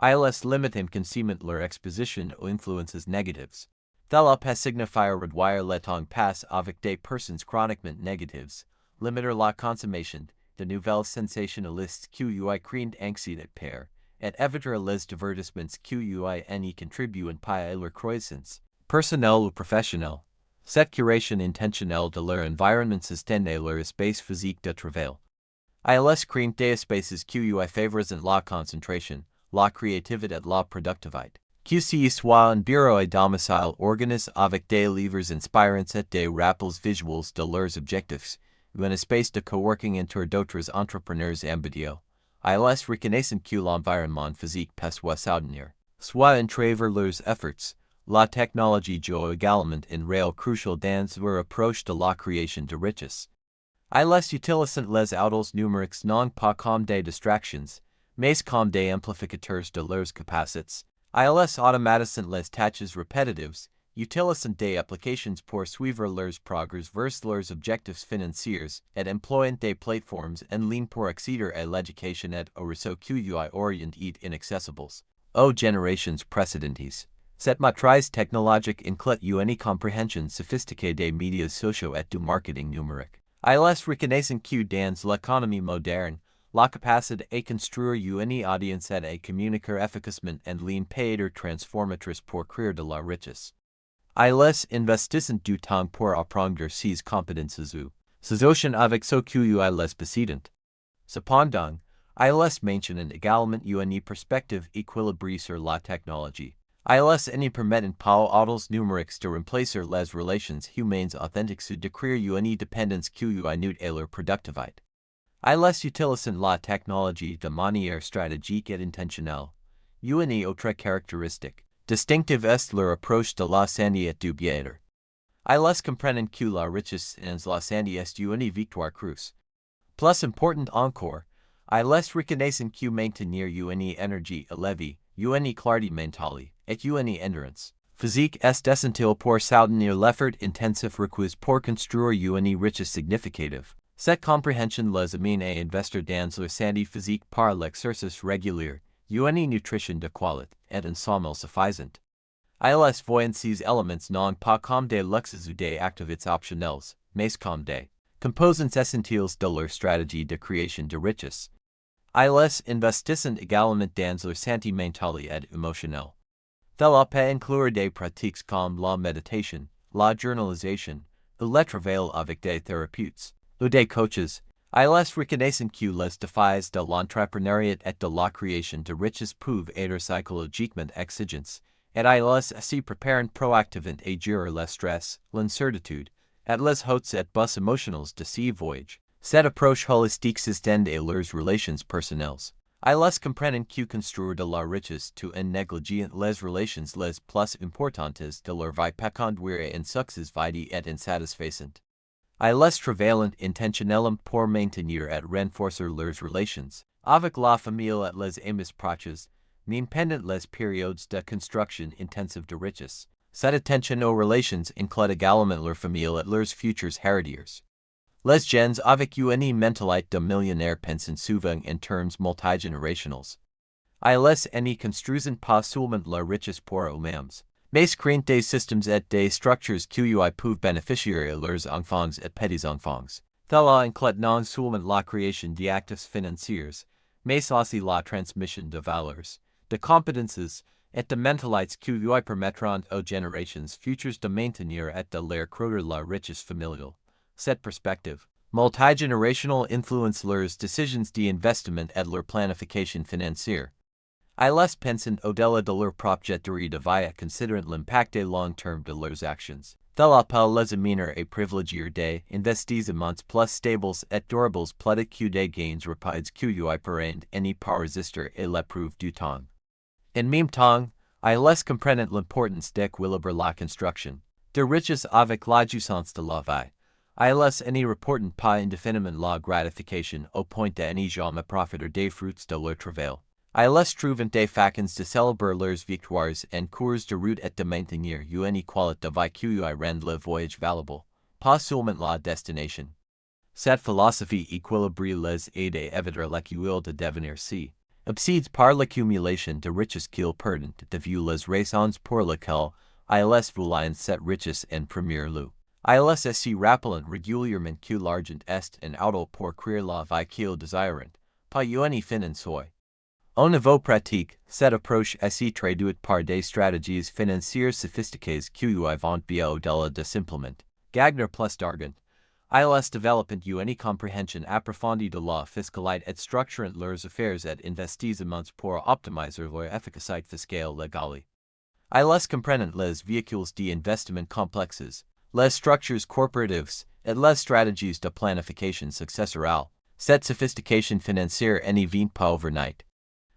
A: ils limitent consciemment leur exposition aux influences négatives. Cela peut signifier réduire le temps passé avec des personnes chroniquement négatives, limiter la consommation de nouvelles sensationnalistes qui créent anxiété pair, et éviter les divertissements qui n'y contribuent pas à leur croissance, personnelle ou professionnelle. Cette curation intentionnelle de leur environnement sustain leur espace physique de travail. Ils créent des espaces qui favorisent la concentration, la créativité et la productivité. Qui soit un bureau à domicile organisé avec des livres inspirants et des rappels visuels de leurs objectifs, ou un espace de coworking entre d'autres entrepreneurs ambitieux. Ils reconnaissent que l'environnement physique peut soutenir, soit en travers leurs efforts. La technologie joue également un rôle crucial dans leur approche de la création de richesse. Ils utilisent les outils numériques non pas comme des distractions, mais comme des amplificateurs de leurs capacités. Ils automatisent les tâches répétitives, utilisent des applications pour suivre leurs progrès vers leurs objectifs financiers et emploient des plateformes en ligne pour accéder à l'éducation et aux ressources qui orientent inaccessibles aux générations précédentes. Cette maîtrise technologique inclut une compréhension sophistiquée des médias sociaux et du marketing numérique. Ils reconnaissent que dans l'économie moderne, la capacité à construire une audience et à communiquer efficacement en ligne peut être transformatrice pour créer de la richesse. Ils investissent du temps pour apprendre ces compétences ou s'associent avec ceux qui les possèdent. Cependant, ils mentionnent également une perspective équilibrée sur la technologie. Ils ne permettent pas aux numériques de remplacer les relations humaines authentiques ou de créer une dépendance qui nuit à leur productivité. Ils utilisent la technologie de manière stratégique et intentionnelle. Une autre caractéristique distinctive est leur approche de la santé et du bien-être. Ils comprennent que la richesse et la santé est une victoire crue. Plus important encore, ils reconnaissent que maintenir une énergie élevée, une clarté mentale, et une endurance physique est essentiel pour soutenir l'effort intensif requis pour construire une richesse significative. Cette compréhension les amène à investir dans leur santé physique par l'exercice régulier, une nutrition de qualité, et un sommeil suffisant. Ils voient ces éléments non pas comme des luxes ou des activités optionnelles, mais comme des composants essentiels de leur stratégie de création de richesse. Ils investissent également dans leur santé mentale et émotionnelle. Cela peut inclure des pratiques comme la méditation, la journalisation, ou le travail avec des thérapeutes, ou des coaches. Ils reconnaissent que les défis de l'entrepreneuriat et de la création de richesse peuvent être psychologiquement exigeants, et ils s'y préparent proactivement à gérer le stress, l'incertitude, et les hautes et basses émotionnelles de ces voyages. Cette approche holistique s'étend à leurs relations personnelles. Ils comprennent que construire de la richesse tout en négligeant les relations les plus importantes de leur vie peut conduire à un succès vide et insatisfaisant. Ils travaillent intentionnellement pour maintenir et renforcer leurs relations avec la famille et les amis proches, même pendant les périodes de construction intensive de richesse. Cette attention aux relations inclut également leur famille et leurs futurs héritiers. Les gens avec une mentalité de millionnaire pensent souvent en termes multigénérationnels. Ils ne construisent pas seulement la richesse pour eux-mêmes, mais créent des systèmes et des structures qui peuvent bénéficier à leurs enfants et petits-enfants. Cela inclut non seulement la création d'actifs financiers, mais aussi la transmission de valeurs, de compétences et de mentalités qui permettront aux générations futures de maintenir et de leur croître la richesse familiale. Cette perspective Multigenerational influence leurs décisions d'investissement et leur planification financière. Ils pensent au-delà de leur projet de vie considérant l'impact long terme de leurs actions. Tel appelle les mineurs et privilégier des investissements plus stables et durables plutôt que des gains rapides qui pourraient n'y pas résister et l'épreuve du temps. En même temps, ils comprennent l'importance d'équilibrer la construction de richesse avec la jouissance de la vie. Ils n'y reportent pas indéfiniment la gratification au point de n'y jamais profiter des fruits de leur travail. Ils trouvent des façons de célébrer leurs victoires en cours de route et de maintenir une qualité de vie qui rend le voyage valable, pas seulement la destination. Cette philosophie équilibrée les aide à éviter l'écueil de devenir si obsédés par l'accumulation de richesses qu'ils perdent de vue les raisons pour lesquelles ils voulaient cette richesse en premier lieu. Ils s'y rappellent régulièrement que l'argent est un outil pour créer la vie qu'ils désirent, pas une fin en soi. Au niveau pratique, cette approche est traduite par des stratégies financières sophistiquées qui vont bien au-delà de simplement gagner plus d'argent. Ils développent une compréhension approfondie de la fiscalité et structurent leurs affaires et investissements pour optimiser leur efficacité fiscale légale. Ils comprennent les véhicules d'investissement complexes, les structures corporatives, et les stratégies de planification successorale. Cette sophistication financière n'y vient pas overnight.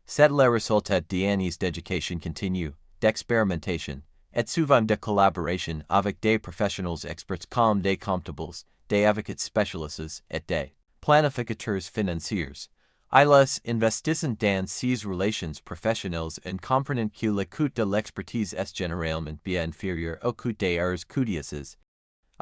A: C'est le résultat d'années d'éducation continue, d'expérimentation, et souvent de collaboration avec des professionnels experts comme des comptables, des avocats spécialistes et des planificateurs financiers. Ils investissent dans ces relations professionnelles en comprenant que le coût de l'expertise est généralement bien inférieur au coût des erreurs codieuses.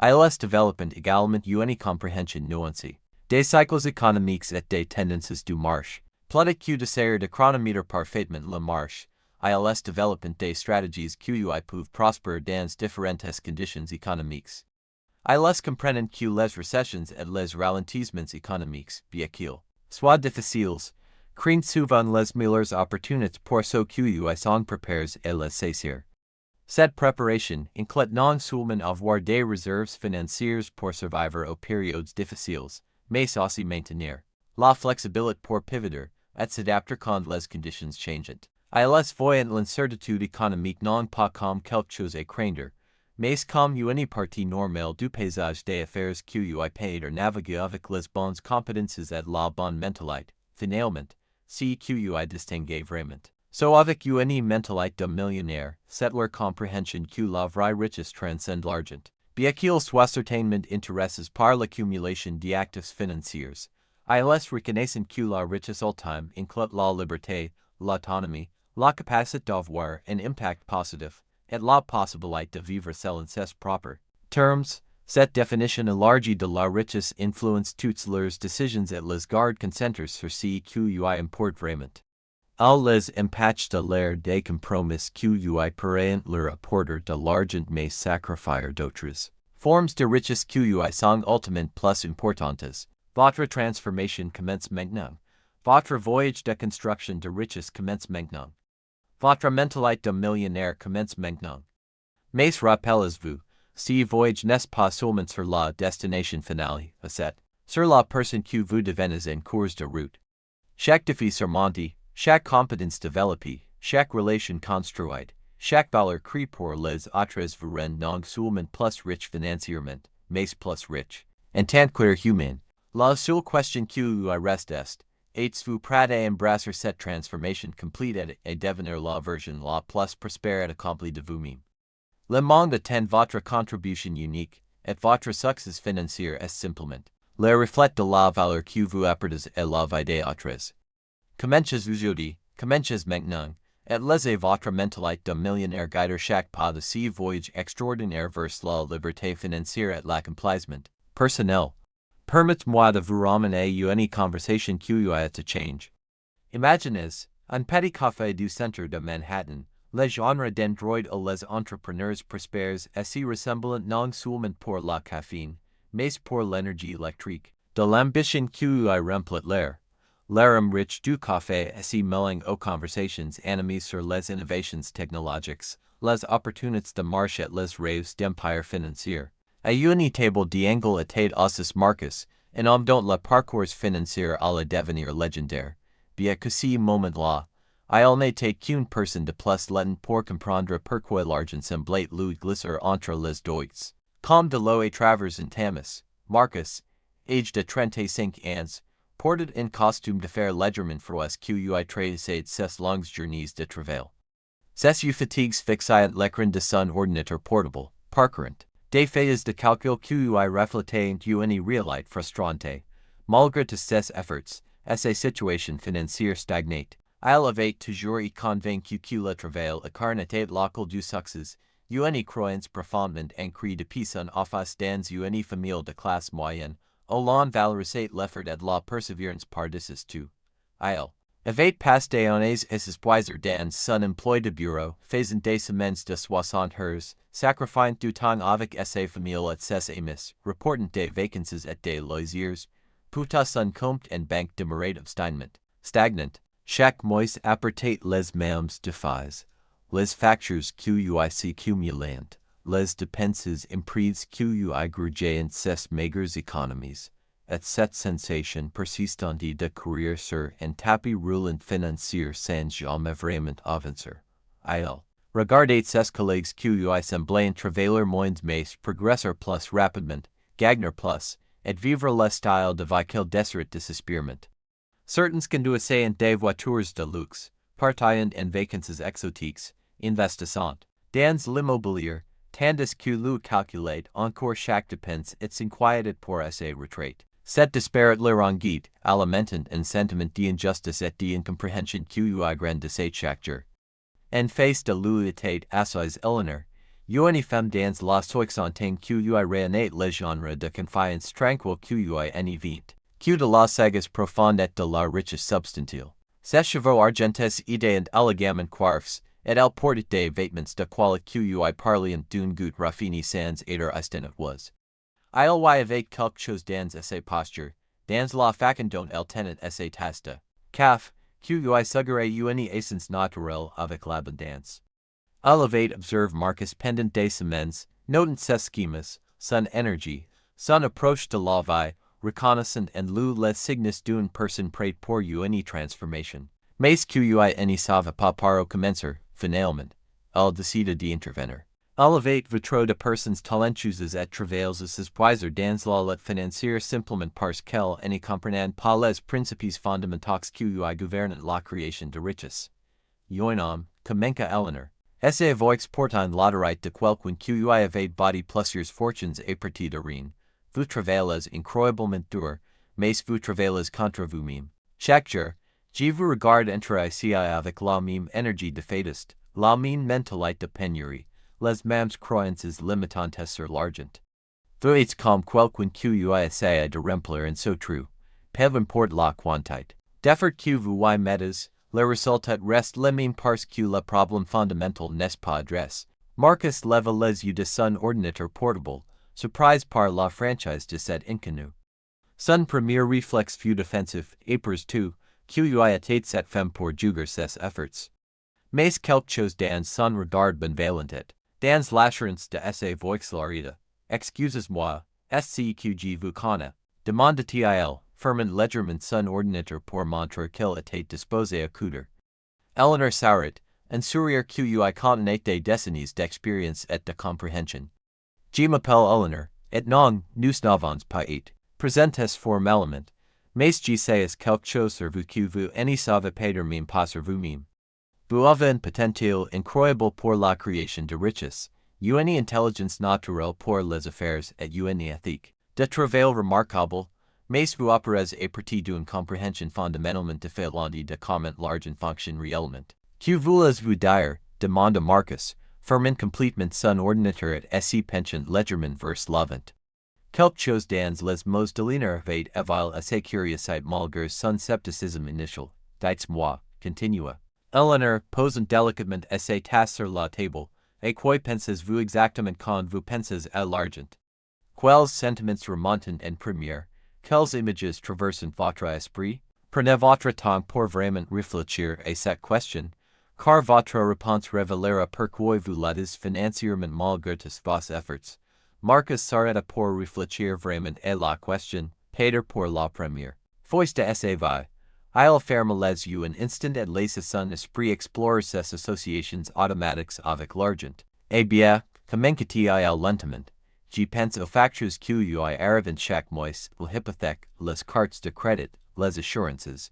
A: Ils développent également une compréhension nuancée des cycles économiques et des tendances du marché. Plutôt que d'essayer de chronométrer parfaitement la marche, ils développent des stratégies qui peuvent prospérer dans différentes conditions économiques. Ils comprennent que les récessions et les ralentissements économiques, bien qu'ils soient difficiles, créent souvent les meilleures opportunités pour ceux qui sont préparés à les saisir. Cette préparation inclut non seulement avoir des réserves financières pour survivre aux périodes difficiles, mais aussi maintenir la flexibilité pour pivoter et s'adapter quand les conditions changent. Ils voient l'incertitude économique non pas comme quelque chose à craindre, mais comme une partie normale du paysage des affaires qui peuvent naviguer avec les bonnes compétences et la bonne mentalité. Finalement, si qui distingue vraiment. So avec une mentalité de millionnaire, c'est leur compréhension que la vraie richesse transcende l'argent. Bien qu'ils soient certainement intéressés par l'accumulation d'actifs financiers, ils reconnaissent que la richesse ultime inclut la liberté, l'autonomie, la capacité d'avoir un impact positif, et la possibilité de vivre selon ses propres termes. Cette définition élargie de la richesse influence toutes leurs décisions et les garde concentrent sur ce qui importe vraiment. Elle les empêche de l'air des compromis qui pourraient leur apporter de l'argent mais sacrifier d'autres formes de richesse qui sont ultimement plus importantes. Votre transformation commence maintenant. Votre voyage de construction de richesse commence maintenant. Votre mentalité de millionnaire commence maintenant. Mais rappelez-vous, ce voyage n'est pas seulement sur la destination finale, c'est sur la personne que vous devenez en cours de route. Chaque défi surmonté, chaque compétence développée, chaque relation construite, chaque valeur créée pour les autres vous rend non seulement plus riche financièrement, mais plus riche en tant qu'être humain. La seule question qui reste êtes-vous prêt à embrasser cette transformation complète et devenir la version la plus prospère et accomplie de vous-même? Le monde attend votre contribution unique, et votre succès financier est simplement le reflet de la valeur que vous apportez à la vie des autres. Commencez aujourd'hui, commencez maintenant, et laissez votre mentalité de millionnaire guider chaque pas de ce voyage extraordinaire vers la liberté financière et l'accomplissement personnel. Permettez-moi de vous ramener à une conversation qui a été change. Imaginez un petit café du centre de Manhattan, le genre d'endroit où les entrepreneurs prospèrent assez ressemblant non seulement pour la caféine, mais pour l'énergie électrique, de l'ambition qui remplit l'air. L'arôme riche du café assez mêling aux conversations animées sur les innovations technologiques, les opportunités de marché et les rêves d'empire financier. À une table d'angle était Ossus Marcus, Un homme dont le parcours financier allait devenir légendaire. Bien que ce moment-là, il n'était qu'une personne de plus latent pour comprendre pourquoi l'argent semblait lui glisser entre les doigts. Comme de l'eau à travers un tamis, Marcus, âgé de 35 ans, portait un costume de fer légèrement froid qui trahissait ses longues journées de travail. Ses fatigues fixaient l'écran de son ordinateur portable, percutantes. Des faits de calcul qui reflétaient une réalité frustrante. Malgré tous ses efforts, et ses situations financières stagnates, il avait toujours été convaincu que le travail incarnait local du succès, une croyance profondément ancrée depuis son enfance dans une famille de classe moyenne, où l'on valorisait l'effort et la persévérance par-dessus tout. Il avait passé des années et espoirs dans son emploi de bureau, faisant des semaines de 60 heures, sacrifiant du temps avec sa famille et ses amis, reportant des vacances et des loisirs, pour son compte en banque demeurait stagnant. Chaque mois apportait les mêmes défis, les factures qui s'accumulant, les dépenses imprises qui agrégeaient ses maigres économies, et cette sensation persistante de courir sur un tapis roulant financier sans jamais vraiment avancer. Il regardait ses collègues qui semblaient travailler moins mais progresser plus rapidement, gagner plus, et vivre le style de vie qu'il désirait désespérément. Certains conduisaient des voitures de luxe, partaient en vacances exotiques, investissant dans l'immobilier, tandis que lui calculait encore chaque dépense et s'inquiétait pour sa retraite. Cette disparate leur enguite, alimentant un sentiment d'injustice et d'incompréhension qui grandissait chaque jour. En face de lui était assise Eleanor, une femme dans la soixantaine qui réunait le genre de confiance tranquille qui en évite. Que de la sagesse profonde et de la richesse substantielle. Ses cheveux argentés étaient élégamment coiffés, et elle portait des vêtements de qualité qui parlaient d'une goutte raffinée sans être ostentatoires. Il y avait quelque chose dans sa posture, dans la façon dont elle tenait sa tasse de café, qui suggérait une essence naturelle avec l'abondance. Elle avait observé Marcus pendant des semaines, notant ses schémas, son énergie, son approche de la vie, reconnaissant en lui les signes d'une personne prête pour une transformation. Mais qu'il ne savait pas par où commencer, finalement, elle décida d'intervenir. Elle avait vu trop de personnes talentueuses et travailleuses espoirs dans la lutte financière simplement parce qu'elles ne comprenaient pas les principes fondamentaux qui gouvernent la création de richesse. Un homme, comme Eleanor, sa voix portant l'autorité de quelqu'un qui avait bâti plusieurs fortunes à partir de rien. Vous travaillez incroyablement dur, mais vous travaillez contre vous-même. Chaque jour, je vous regarde entrer ici avec la même énergie défaitiste, la même mentalité de pénurie, les mêmes croyances limitantes sur l'argent. Vous êtes comme quelqu'un qui essaie de remplir un seau trou, peu importe la quantité d'effort que vous y mettez, le résultat reste le même parce que le problème fondamental n'est pas adressé. Marcus leva les yeux de son ordinateur portable, surprised par la franchise de cet inconnu. Son premier réflexe fut défensif, après tout, qu'il était cette femme pour juger ses efforts. Mais quelque chose dans son regard bienveillant et, dans l'assurance de sa voix larida, excusez-moi, est-ce que je vous connais, demanda-t-il, fermant légèrement son ordinateur pour montrer qu'il était disposé à couder. Eleanor sourit, un sourire qui contenait des décennies d'expérience et de compréhension. Je m'appelle Eleanor, et non, nous n'avons pas été présentes formellement, mais je sais quelque chose sur vous que vous ne savez peut-être même pas sur vous-même. Vous avez un potentiel incroyable pour la création de richesse, une intelligence naturelle pour les affaires et une éthique de travail remarquable, mais vous opérez à partir d'une compréhension fondamentalement différente de comment l'argent fonctionne réellement. Que voulez-vous dire, demanda Marcus, fermant complètement son ordinateur et s'y penchant légèrement vers l'avant. Quelque chose dans les mots de Léonard avait éveillé sa curiosité malgré son scepticisme initial. Dites-moi, continua Eleanor, posant délicatement sa tasse sur la table, et quoi pensez-vous exactement quand vous pensez à l'argent? Quels sentiments remontent en première? Quelles images traversent votre esprit? Prenez votre temps pour vraiment réfléchir à cette question, car votre réponse révélera pourquoi vous l'êtes financièrement malgré tous vos efforts. Marcus s'arrêta pour réfléchir vraiment à la question, Pater pour la première fois de sa vie. Il ferme les yeux un instant et laisse son esprit explorer ses associations automatiques avec l'argent. Eh bien, commence-t-il lentement. J'y pense aux factures qui arrivent chaque mois, aux hypothèques, les cartes de crédit, les assurances.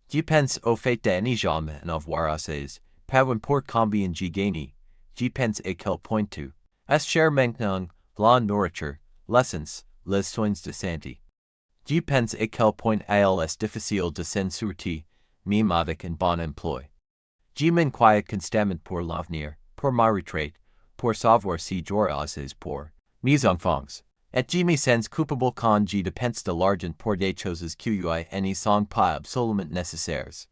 A: J'y pense au fait de n'y jamais en avoir assez, pas importe combien j'y gagne. J'y pense à quel point tout est cher maintenant, la nourriture, l'essence, les soins de santé. J'y pense à quel point il est difficile de s'en sortir, même avec un bon emploi. J'y m'inquiète constamment pour l'avenir, pour ma retraite, pour savoir si j'aurai assez pour mes enfants. Et j'y me sens coupable quand j'y dépense de l'argent pour des choses qui n'y sont pas absolument nécessaires.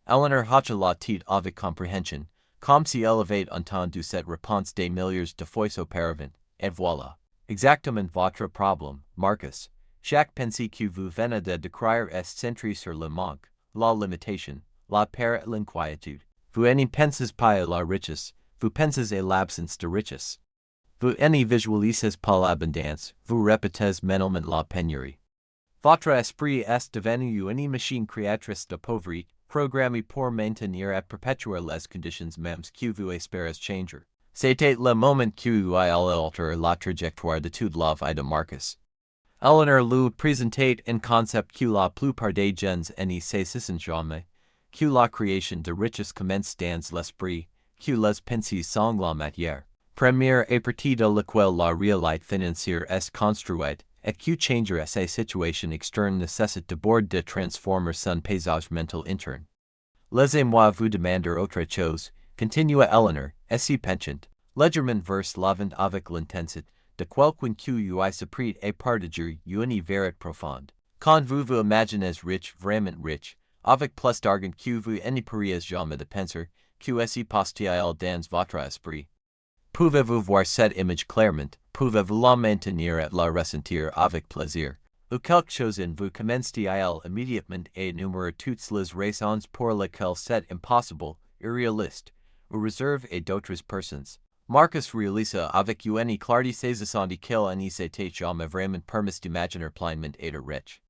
A: Eleanor hocha la tête avec compréhension, comme si elle avait entendu cette réponse des milliers de fois auparavant, et voilà. Exactement votre problème, Marcus. Chaque pensée que vous venez de décrire est centrée sur le manque, la limitation, la peur et l'inquiétude. Vous n'y pensez pas à la richesse, vous pensez à l'absence de richesse. Vous n'y visualisez pas l'abondance, vous répétez mentalement la pénurie. Votre esprit est devenu une machine créatrice de pauvreté, programmée pour maintenir et perpétuer les conditions mêmes que vous espérez changer. C'était le moment où il alter la trajectoire de toute la vie de Marcus. Eleanor lui présentait un concept que la plupart des jeunes n'y saisissent jamais, que la création de richesse commence dans l'esprit, que les pensées sont la matière première et partie de laquelle la réalité financière est construite, et que changer sa situation externe nécessite d'abord de transformer son paysage mental interne. Laissez-moi vous demander autre chose, continua Eleanor, si penchant, légèrement vers l'avant avec l'intensité de quelqu'un qui se prête à partager une vérité profonde. Quand vous vous imaginez riche, vraiment riche, avec plus d'argent que vous n'y pourriez jamais dépenser, que si postille dans votre esprit. Pouvez-vous voir cette image clairement, pouvez-vous la maintenir et la ressentir avec plaisir, ou quelque chose en vous commence-t-il immédiatement à énumérer toutes les raisons pour lesquelles c'est impossible, irréaliste, ou réservé à d'autres personnes. Marcus réalisa avec une clarté saisissante qu'il n'y s'était jamais vraiment permis d'imaginer pleinement être riche.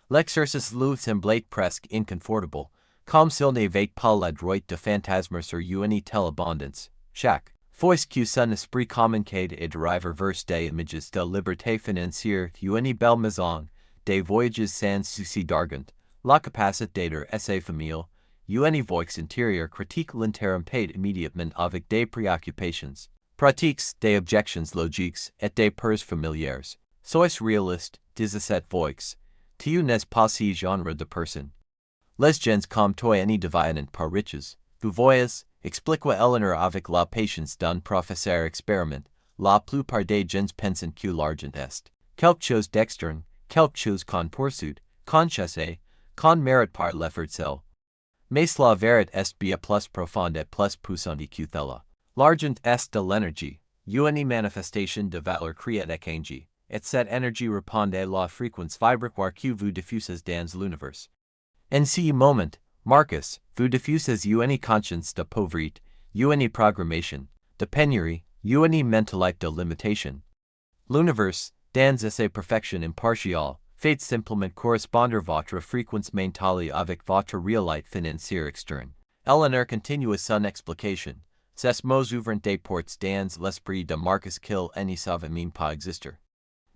A: L'exercice lui semblait presque inconfortable, comme s'il n'avait pas la droite de fantasmer sur une telle abondance. Chaque fois que son esprit commençait à dériver vers des images de liberté financière, une belle maison, des voyages sans souci d'argent, la capacité d'être assez familial, une voix intérieure critique l'interrompait immédiatement avec des préoccupations pratiques, des objections logiques, et des peurs familières. Sois réaliste, disait cette voix. Tu n'es pas ce genre de personne. Les gens comme toi n'y deviennent pas riches. Vous voyez, expliqua Eleanor avec la patience d'un professeur expériment, la plupart des gens pensent que l'argent est quelque chose d'externe, quelque chose qu'on poursuit, qu'on chasse, qu'on mérite par l'effort seul. Mais la vérité est bien plus profonde et plus puissante que cela. L'argent est de l'énergie, une manifestation de valeur créée et énergie, et cette énergie répond à la fréquence vibratoire que vous diffusez dans l'univers. En ce moment, Marcus, vous diffusez une conscience de pauvreté, une programmation, de pénurie, une mentalité de limitation. L'univers, dans sa perfection impartiale, fait simplement correspondre votre fréquence mentale avec votre réalité financière externe. Eleanor continua son explication. Ces mots ouvrent des portes dans l'esprit de Marcus qu'il n'y savait même pas exister.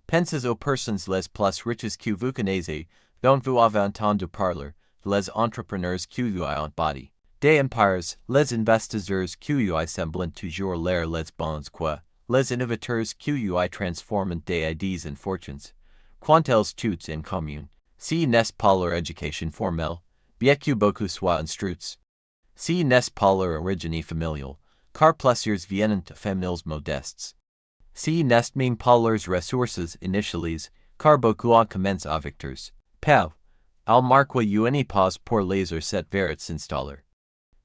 A: Pensez aux personnes les plus riches que vous connaissez, dont vous avez entendu parler, les entrepreneurs qui ont bâti des empires, les investisseurs qui semblent toujours l'air les bons quoi, les innovateurs qui transforment des idées en fortunes. Quand elles toutes en commune, si n'est pas leur éducation formelle, bien que beaucoup soient instruits. Si n'est pas leur origine familiale, car plaisirs viennent de familles modestes. Si n'est même pas leurs ressources initiales, car beaucoup en commencent avec teurs. Peu, al marque une pause pour laisser cette vérité s'installer.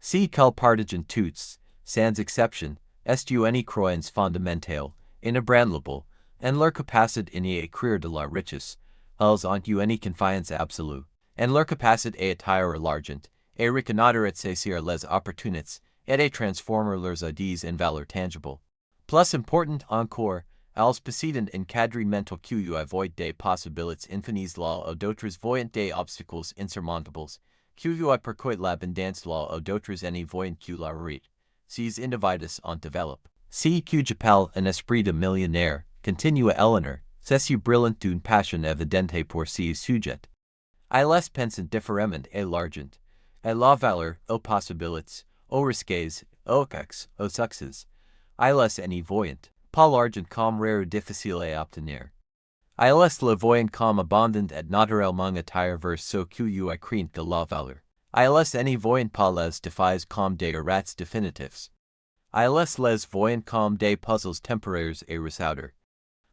A: Si qu'elles partagent toutes, sans exception, est une croyance fondamentale, inébranlable, en leur capacité à acquérir de la richesse, elles ont une confiance absolue, en leur capacité à attirer l'argent, à reconnaître et saisir les opportunités, et à transformer leurs idées en valeur tangible. Plus important encore, als président en cadre qui avoid des possibilités infinies law ou d'autres voyant des obstacles insurmontables, qui percoit l'abondance law ou d'autres any voyant que la rite. Ces individus ont développé. Si que j'appelle un esprit de millionnaire, continua Eleanor, c'est brillant d'une passion évidente pour ces sujets. Ils pensent différemment et l'argent, et la valeur, aux possibilités, aux risques, aux échecs, aux succès. Ils any voyant, pas l'argent comme rare ou difficile à obtenir. Ils le voyant comme abondant et naturellement attiré vers ce que crient de la valeur. Ils any voyant pas les défis comme des errats définitifs. Ils les voyant comme des puzzles temporaires et résoudre.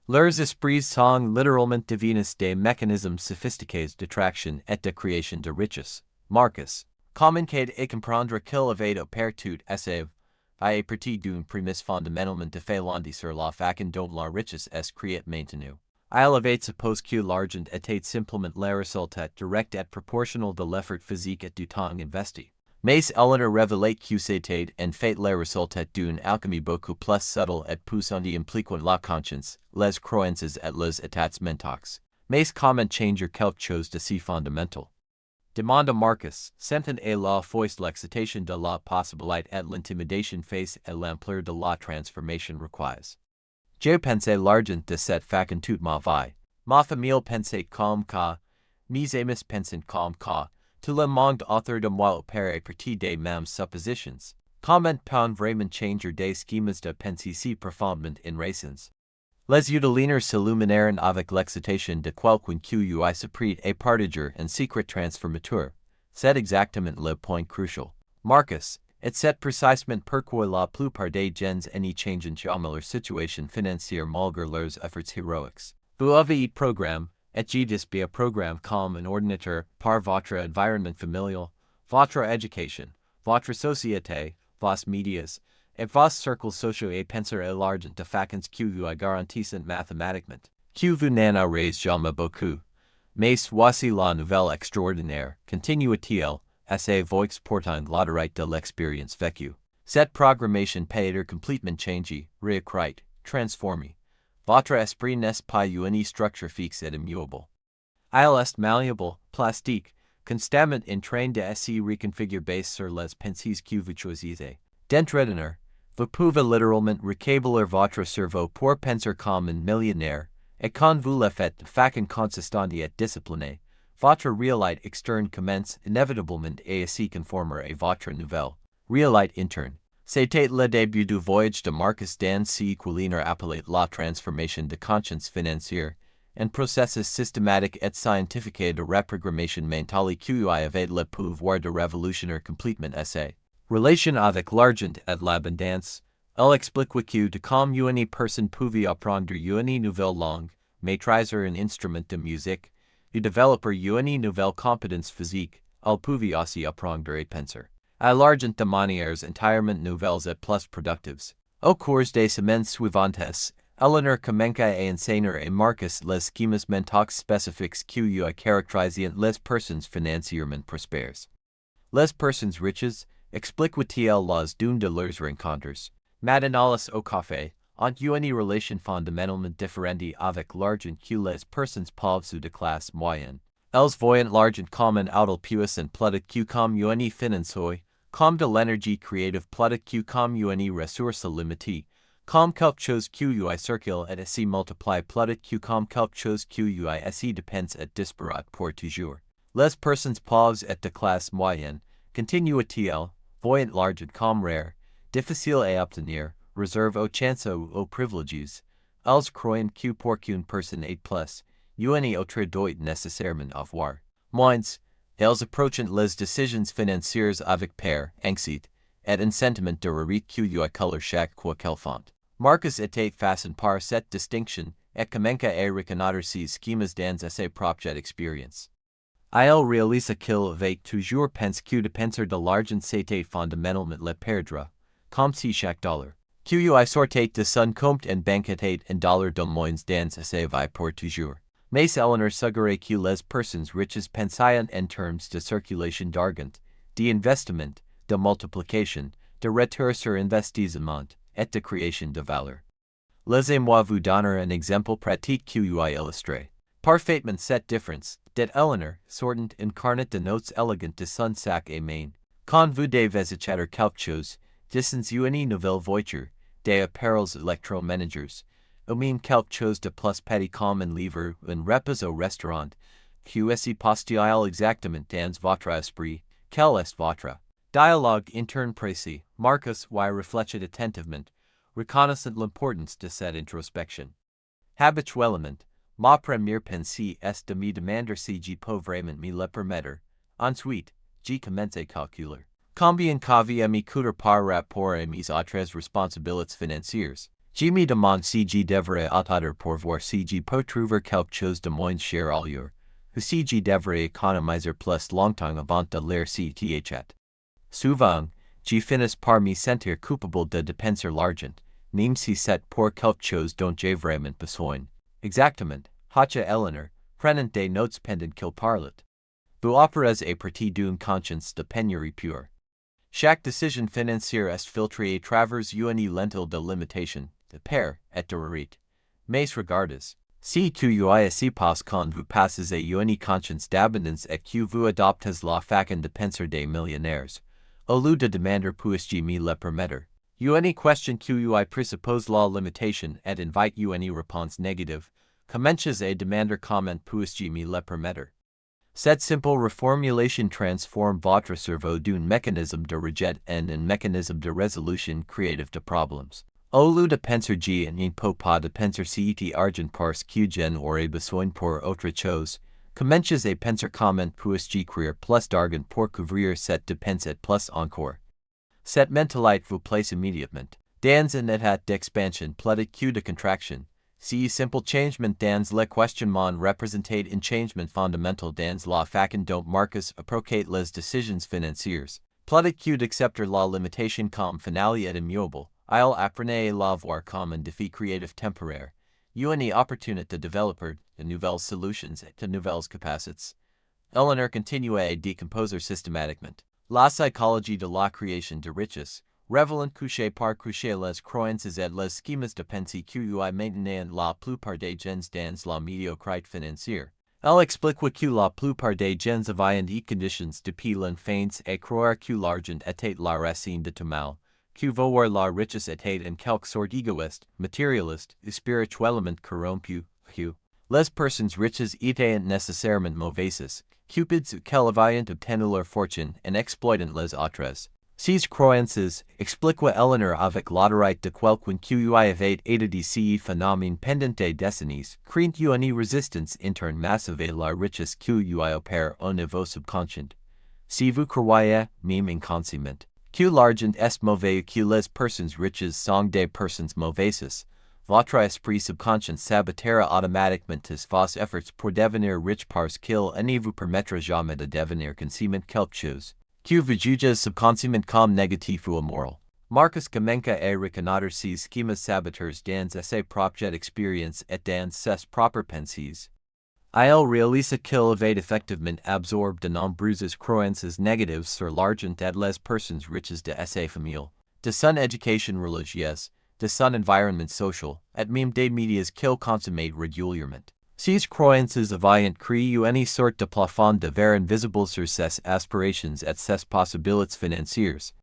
A: Leurs esprits sont littéralement devenus des mécanismes sophistiqués d'attraction et de création de richesse. Marcus, communiquer et comprendre qu'il avait opéré tout essai à partir d'une prémisse fondamentalement défaillante sur la façon dont la richesse est créée maintenue. Il avait supposé que l'argent était simplement le résultat direct et proportionnel de l'effort physique et du temps investi. Mais Eleanor révélait que c'était en fait le résultat d'une alchimie beaucoup plus subtle et puissante impliquant la conscience, les croyances et les états mentaux. Mais comment changer quelque chose de si fondamental? Demanda Marcus, sentant à la fois l'excitation de la possibilité et l'intimidation face à l'ampleur de la transformation requise. Je pensais l'argent de cette façon toute ma vie. Ma famille pensait comme ça, mes amis pensaient comme ça. Tout le monde autour de moi opère à partir des mêmes suppositions. Comment peut-on vraiment changer des schémas de pensée si profondément enracinés? Les utilinaires s'illuminèrent avec l'excitation de quelqu'un qui s'apprête à partager un secret transformateur. C'est exactement le point crucial. Marcus, et c'est précisément pourquoi la plupart des gens n'y changent jamais leur situation financière malgré leurs efforts héroïques. Vous avez un programme, et je dis un programme comme un ordinateur par votre environnement familial, votre éducation, votre société, vos médias, et vos cercles sociaux et penser à l'argent de façons que vous garantissent mathématiquement, que vous n'en aurez jamais beaucoup. Mais voici la nouvelle extraordinaire, continua-t-il, à voix portant l'autorité de l'expérience vécue. Cette programmation peut être complètement changée, réécrite, transformée. Votre esprit n'est pas une structure fixe et immuable. Il est malléable, plastique, constamment en train de se reconfigurer basé sur les pensées que vous choisissez. D'entretenir, vous pouvez littéralement recabler votre cerveau pour penser comme un millionnaire, et quand vous le faites de façon consistante et disciplinée, votre réalité externe commence inévitablement à se conformer à votre nouvelle réalité interne. C'était le début du voyage de Marcus dans ce qu'Eleanor appelait la transformation de conscience financière, un processus systématique et scientifique de reprogrammation mentale qui avait le pouvoir de révolutionner complètement sa relation avec l'argent et l'abondance. Elle explique que de comme une personne pouvait apprendre une nouvelle langue, maîtriser un instrument de musique, et développer une nouvelle compétence physique, elle pouvait aussi apprendre à penser à l'argent de manières entièrement nouvelles et plus productives. Au cours des semaines suivantes, Eleanor commença à enseigner à Marcus les schémas mentaux spécifiques qui caractérisent les personnes financièrement prospères. Les personnes riches, explique-t-il lors d'une de leurs rencontres, matinales au café, ont une relation fondamentalement différente avec l'argent que les personnes pauvres ou de classe moyenne. Elles voient l'argent comme un outil puissant plutôt comme une financier, comme de l'énergie créative plutôt comme une ressource limitée, comme quelque chose qui circule et se multiplie plutôt comme quelque chose qui se dépense et disparaît pour toujours. Les personnes pauvres et de classe moyenne, continua-t-il, voient l'argent comme rare, difficile à obtenir, réserve aux chances ou aux privilèges. Elles croient que pour qu'une personne ait plus, une autre doit nécessairement avoir moins. Elles approchent les décisions financières avec peur, anxiété, et un sentiment de regret qui colore chaque fois qu'elles font. Marcus était fasciné par cette distinction et commença à reconnaître ces schémas dans ses propres expériences. Il réalisa qu'il avait toujours pensé que de penser de l'argent c'était fondamentalement le perdre, comme si chaque dollar qui sortait de son compte en banque était un dollar de moins dans sa vie pour toujours. Mais Eleanor suggérait que les personnes riches pensaient en termes de circulation d'argent, d'investissement, de multiplication, de retour sur investissement, et de création de valeur. Laissez-moi vous donner un exemple pratique qui illustre parfaitement cette différence. Det Eleanor, sortant incarnate de notes élégant de son sac et main. Quand vous devez acheter quelque chose, distance une nouvelle voiture, des appareils électroménagers, ou même quelque chose de plus petit comme un livre, un repas au restaurant, QSE postile exactement dans votre esprit, quel est votre dialogue interne précis, Marcus y réfléchit attentivement, reconnaissant l'importance de cette introspection. Habituellement, ma première pensée est de me demander si je peux vraiment me le permettre. Ensuite, je commence à calculer. Combien qu'avait me coûter par rapport à mes autres responsabilités financières? Je me demande si je devrais attendre pour voir si je peux trouver quelque chose de moins cher ailleurs, ou si je devrais économiser plus longtemps avant de l'air si t'achète. Souvent, je finis par me sentir coupable de dépenser l'argent, même si c'est pour quelque chose dont j'ai vraiment besoin. Exactement, hacha Eleanor, prenant des notes pendant qu'il parlait. Vous opérez à partir d'une conscience de pénurie pure. Chaque décision financière est filtrée à travers une lentille de limitation, de peur et de réussite. Mais regardez, si tu y passe quand vous passez à une conscience d'abondance et que vous adoptez la façon de penser des millionnaires, au lieu de demander puis-je me le permettre, une question qui présuppose la limitation et invite une réponse négative, commencez à demander comment puis-je me le permettre. Cette simple reformulation transforme votre cerveau d'un mécanisme de rejet en un mécanisme de résolution créative de problèmes. Au lieu de penser je ne peux pas de penser cet argent parce que je n'aurai besoin pour autre chose, commencez à penser comment puis-je créer plus d'argent pour couvrir cette dépense et plus encore. Cette mentalité vous place immédiatement dans un état d'expansion plutôt que de contraction. Si simple changement dans le questionnement représente un changement fondamental dans la façon dont Marcus approche les décisions financières. Plutôt que d'accepter la limitation comme finale et immutable, il apprenait à la voir comme un défi créatif temporaire, une opportunité de développer de nouvelles solutions et de nouvelles capacités. Eleanor continua à décomposer systématiquement. La psychologie de la création de richesse, révélant couché par couché les croyances et les schémas de pensée qui maintenent la plupart des gens dans la médiocrité financière. Elle explique que la plupart des gens avaient des conditions depuis l'enfance et croire que l'argent était la racine de tout mal, que voir la richesse était en quelque sorte égoïste, matérialiste et spirituellement corrompu, que les personnes riches étaient nécessairement mauvaises, cupides qu'elles avaient obtenu leur fortune en exploitant les autres. Ces croyances expliquent Eleanor avec l'autorité de quelqu'un qui avait étudié ces phénomènes pendant des décennies, créant une résistance interne massive à la richesse qui opère au niveau subconscient. Si vous croyez, même inconsciemment, que l'argent est mauvais ou que les personnes riches sont des personnes mauvaises, votre esprit subconscient sabotera automatiquement vos efforts pour devenir riche parce qu'il ne vous permettra jamais de devenir conscient quelque chose que vous jugez subconsciemment comme négatif ou immoral. Marcus commence à reconnaître ces schémas saboteurs dans ses propres expériences et dans ses propres pensées. Il réalise qu'il avait effectivement absorbé de nombreuses croyances négatives sur l'argent et les personnes riches de sa famille, de son éducation religieuse, de son environnement social, et même des médias qu'il consommait régulièrement. Ces croyances avaient créé une sorte de plafond de verre invisible sur ses aspirations et ses possibilités financières.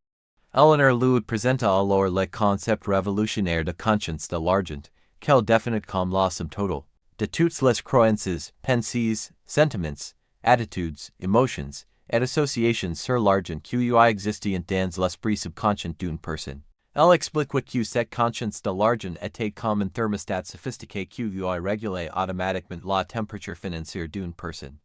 A: Eleanor lui présenta alors le concept révolutionnaire de conscience de l'argent, qu'elle définit comme la somme totale de toutes les croyances, pensées, sentiments, attitudes, émotions, et associations sur l'argent qui existent dans l'esprit subconscient d'une personne. Elle explique que cette conscience de l'argent était comme un thermostat sophistiqué qui régulait automatiquement la température financière d'une personne.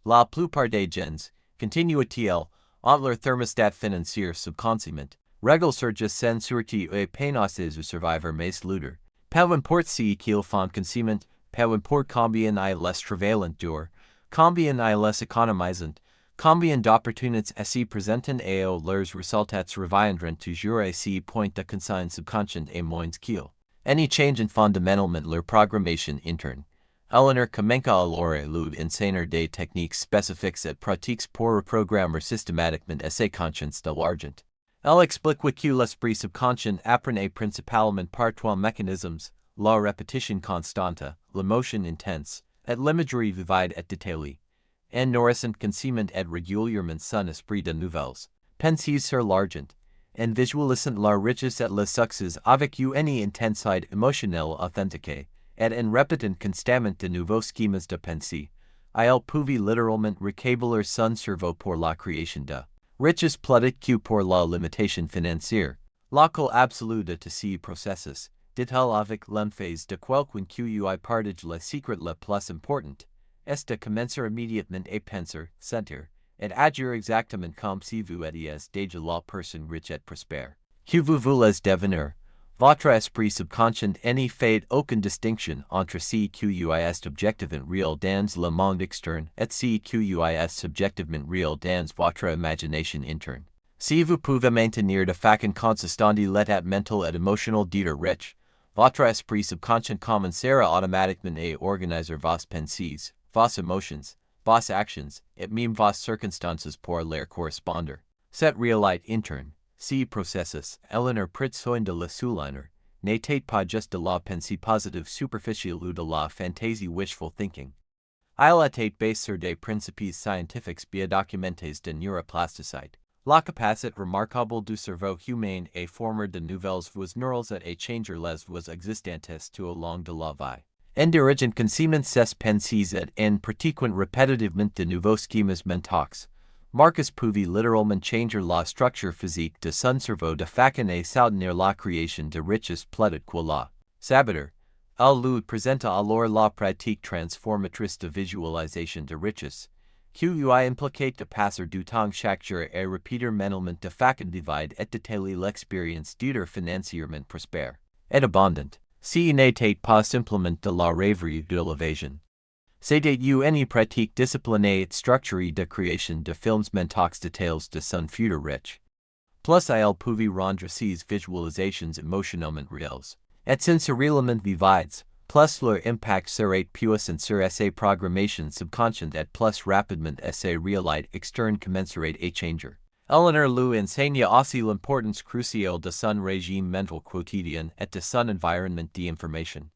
A: La plupart des gens, continua-t-il, ont leur thermostat financier subconsciemment, règle sur sans sûreté et peinassez ou survivre mais lutter. Peu importe si qu'ils font consciemment, peu importe combien les travaillant dur, combien les économisant, combien d'opportunités s'y présentent et leurs résultats reviendront toujours à ces points de conscience subconsciente et moins qu'ils any change fondamentalement leur programmation interne. Eleanor commence alors à enseigner des techniques spécifiques et pratiques pour reprogrammer systématiquement sa conscience de l'argent. Elle explique que l'esprit subconscient apprend principalement par trois mécanismes, la répétition constante, l'émotion intense, et l'imagerie vivide et détaillée, en nourrissant consciemment et régulièrement son esprit de nouvelles pensées sur l'argent, en visualisant la richesse et le succès avec une intensité émotionnelle authentique, et en répétant constamment de nouveaux schémas de pensée, il pouvait littéralement récabler son cerveau pour la création de richesse plutôt que pour la limitation financière. La clé absolue de ces processus, dit-elle avec l'emphase de quelqu'un qui partage le secret le plus important, est de commencer immédiatement à penser, sentir, et agir exactement comme si vous étiez déjà la personne riche et prospère que vous voulez devenir. Votre esprit subconscient n'y fait aucune distinction entre ce qui est objectivement réel dans le monde externe et ce qui est subjectivement réel dans votre imagination interne. Si vous pouvez maintenir de façon consistante l'état mental et émotionnel d'être riche, votre esprit subconscient commencera automatiquement à organiser vos pensées, vos émotions, vos actions, et même vos circonstances pour leur correspondre. Cette réalité interne, ce processus, Eleanor Pritsoin de la Souliner, n'était pas juste de la pensée positive superficielle ou de la fantaisie wishful thinking. Il était basé sur des principes scientifiques bien documentés de neuroplasticité. La capacité remarquable du cerveau humain à former de nouvelles voies neurales et à changer les voies existantes tout au long de la vie. En dirigeant consciemment ses pensées et en pratiquant répétitivement de nouveaux schémas mentaux, Marcus pouvait littéralement changer la structure physique de son cerveau de façon à soutenir la création de richesses plutôt que la saboteur. Il lui présenta alors la pratique transformatrice de visualisation de richesses, qui impliquait de passer du temps chaque jour à répéter mentalement de façon vivide et détaillée l'expérience d'être financièrement prospère et abondante. Ce n'était pas simplement de la rêverie de l'évasion. C'était une pratique disciplinée et structurée de création de films mentaux détails de son futur riche. Plus il pouvait rendre ces visualisations émotionnellement réelles et sensoriellement vivides, plus leur impact serait puissant sur ses programmations subconscientes et plus rapidement ses réalités externes commenceraient à changer. Eleanor lui enseigna aussi l'importance cruciale de son régime mental quotidien et de son environnement d'information.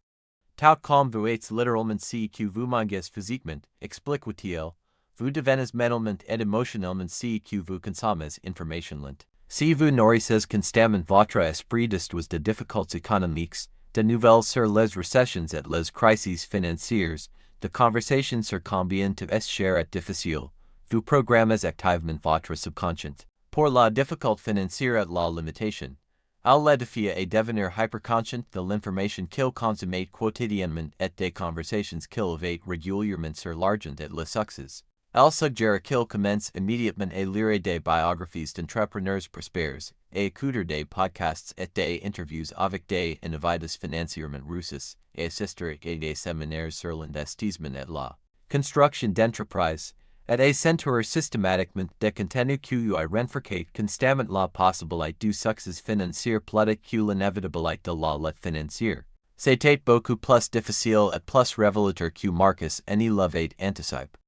A: Tout comme vous êtes littéralement ce que vous mangez physiquement, explique-t-il, vous devenez mentalement et émotionnellement ce que vous consommez informationnellement. Si vous nourrissez constamment votre esprit d'histoires de difficultés économiques, de nouvelles sur les récessions et les crises financières, de conversations sur combien tout est cher et difficile, vous programmez activement votre subconscient pour la difficulté financière et la limitation. Il l'édifie à devenir hyperconscient de l'information qu'il consomme quotidiennement et des conversations qu'il avait régulièrement sur l'argent et le succès. Il suggère qu'il commence immédiatement à lire des biographies d'entrepreneurs prospères, à écouter des podcasts et des interviews avec des individus financièrement réussis, et assister à des séminaires sur l'investissement et la construction d'entreprises, et à s'entourer systématiquement de contenu qui renforce constamment la possibilité du succès financier plutôt que l'inévitabilité de la lutte financière. C'était beaucoup plus difficile et plus révélateur que Marcus n'y l'avait anticipé.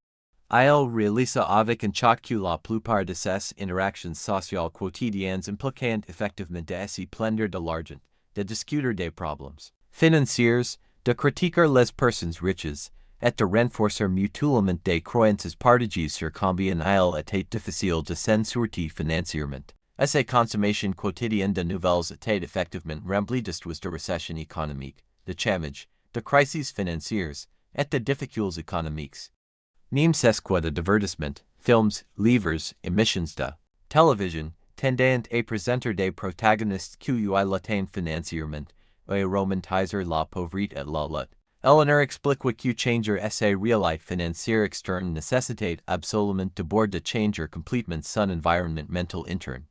A: Il réalisa avec un choc que la plupart de ces interactions sociales quotidiennes impliquant effectivement de se plaindre de l'argent, de discuter des problèmes financiers, de critiquer les personnes riches, et de renforcer mutuellement des croyances partagées sur combien il était difficile de s'en sortir financièrement. Ces consommations quotidiennes de nouvelles étaient effectivement remplies d'histoires de récession économique, de chômage, de crises financières, et de difficultés économiques. Même sesqua de divertissement, films, livres, émissions de télévision, tendant à présenter des protagonistes qui l'atteint financièrement, et à romantiser la pauvreté et la lutte. Eleanor explique que changer ses réalités financières externes nécessite absolument d'abord de changer complètement son environnement mental interne.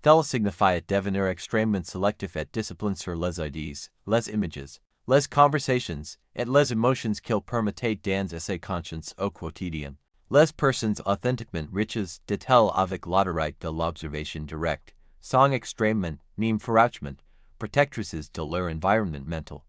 A: Cela signifie devenir extrêmement sélectif et discipliné sur les idées, les images, les conversations, et les émotions qu'il permettait dans ses consciences au quotidien. Les personnes authentiquement riches, dit-elle avec l'autorité de l'observation directe, sont extrêmement, même farouchement, protectrices de leur environnement mental.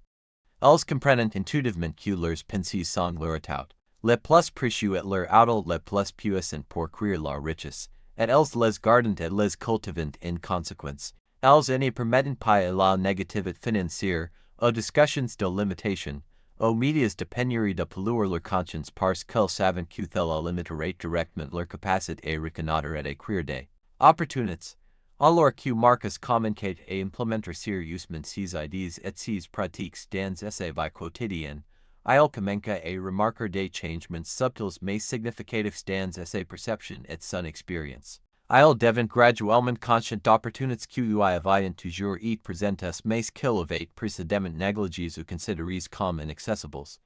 A: Elles comprennent intuitivement que leurs pensées sont leur état, le plus précieux et leur outil le plus puissant pour créer la richesse, et elles les gardent et les cultivent en conséquence. Elles ne permettent pas à la négativité financière, aux discussions de limitation, aux médias de pénurie de polluer leur conscience parce qu'ils savent que cela limiterait directement leur capacité à reconnaître et écrire des opportunités. Alors que Marcus communicate et implémenter sérieusement ses idées et ses pratiques dans sa vie quotidienne, il commence à remarquer des changements subtils mais significatifs dans sa perception et son expérience. Il devient graduellement conscient d'opportunités qui avaient toujours été présentes mais qu'il avait précédemment négligées ou considérées comme inaccessibles.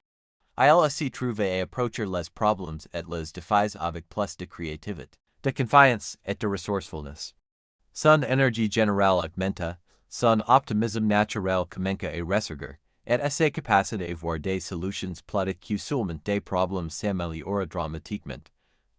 A: Il aussi trouve à approcher les problèmes et les défis avec plus de créativité, de confiance et de resourcefulness. Son énergie générale augmenta, son optimisme naturel commence à ressurgir, et sa capacité à voir des solutions plausibles qui seulement des problèmes s'améliorent dramatiquement.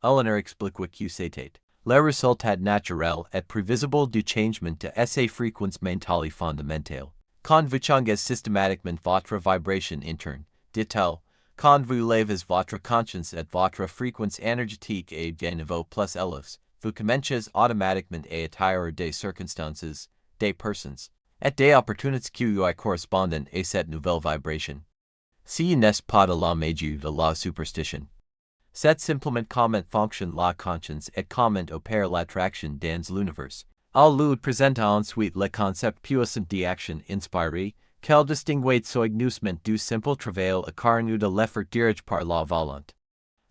A: Eleanor explique que c'était le résultat naturel et prévisible du changement de sa fréquence mentale fondamentale. Quand vous changez systématiquement votre vibration interne, dit-elle, quand vous levez votre conscience et votre fréquence énergétique à des niveaux plus élevés, vous commencez automatiquement à attirer des circonstances, des personnes, et des opportunités qui correspondent à cette nouvelle vibration. Ce n'est pas de la magie de la superstition. C'est simplement comment fonctionne la conscience et comment opère l'attraction dans l'univers. Elle lui présente ensuite le concept puissant d'action inspirée, qu'elle distingue soigneusement du simple travail acharné de l'effort dirigé par la volonté.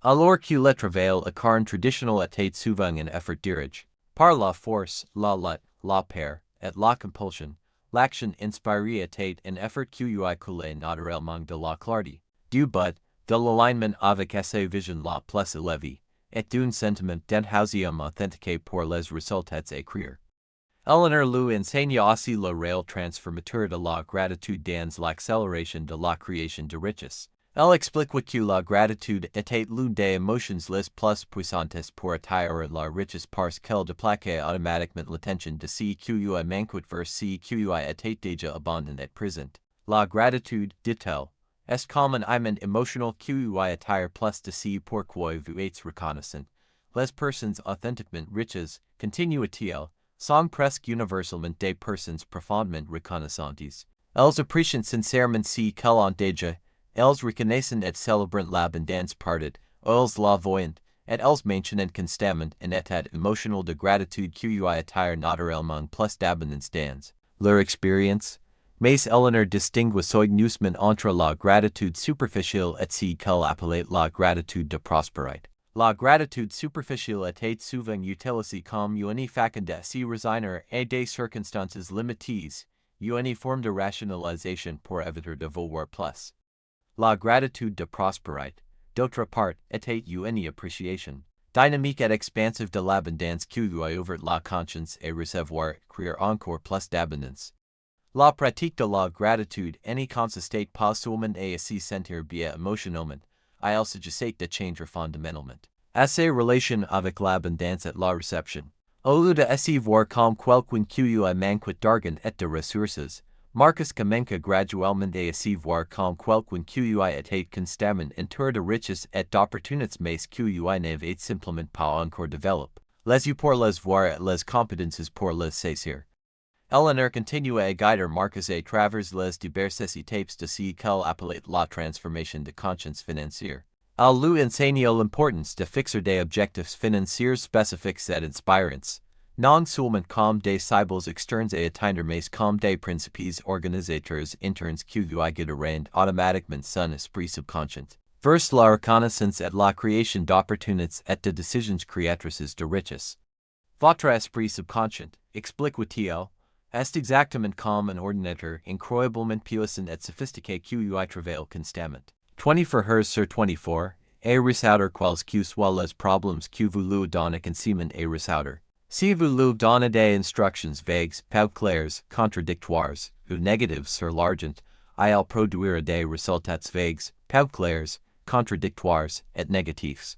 A: Alors que le travail acharné traditionnel était souvent un effort dirigé par la force, la lutte, la peur, et la compulsion, l'action inspirée était un effort qui coulait naturellement de la clarté, du but, de l'alignement avec sa vision la plus élevée, et d'un sentiment d'enthousiasme authentique pour les résultats à écrire. Eleanor lui enseigne aussi le réel transformateur de la gratitude dans l'accélération de la création de richesse. Elle explique que la gratitude était l'une des émotions les plus puissantes pour attirer la richesse parce qu'elle déplaçait automatiquement l'attention de ce qui manquait vers ce qui était déjà abondant et présent. La gratitude, dit-elle, est comme un aimant émotionnel qui attire plus de ce pourquoi vous êtes reconnaissant. Les personnes authentiquement riches, continue-t-elle, sont presque universellement des personnes profondément reconnaissantes. Elles apprécient sincèrement ce qu'elles ont déjà. Elles reconnaissent et célébrent l'abondance partout, elles la voient, et elles maintiennent constamment un état émotionnel de gratitude qui attire naturellement plus d'abondance dans leur expérience. Mais Eleanor distingue soigneusement entre la gratitude superficielle et ce qu'elle appelait la gratitude de prospérité. La gratitude superficielle était souvent utilisée comme une façon de se résigner à des circonstances limitées, une forme de rationalisation pour éviter de vouloir plus. La gratitude de prospérité, d'autre part, était une appréciation dynamique et expansive de l'abondance qui ouvre la conscience et recevoir créer encore plus d'abondance. La pratique de la gratitude n'y consiste pas seulement à se sentir bien émotionnellement, il s'agissait de changer fondamentalement à ses relations avec l'abondance et la réception. Au lieu de se voir comme quelqu'un qui manque d'argent et de ressources, Marcus commence graduellement à se voir comme quelqu'un qui était constamment entouré de richesses et d'opportunités mais qui n'avait simplement pas encore développé les yeux pour les voir et les compétences pour les saisir. Eleanor continue à guider Marcus à travers les diverses étapes de ce qu'elle appelait la transformation de conscience financière. Elle lui enseigne l'importance de fixer des objectifs financiers spécifiques et inspirants, non seulement comme des cibles externes à atteindre mais comme des principes organisateurs internes qui guideront automatiquement son esprit subconscient vers la reconnaissance et la création d'opportunités et de décisions créatrices de richesse. Votre esprit subconscient, explique-t-il, est exactement comme un ordinateur incroyablement puissant et sophistiqué qui travaille constamment. 24 heures sur 24, et résoudre quels que soient les problèmes que vous lui donnez conséquemment et résoudre. Si vous lui donnez des instructions vagues, peu claires, contradictoires, ou négatives sur l'argent, il produira des résultats vagues, peu clairs, contradictoires, et négatifs.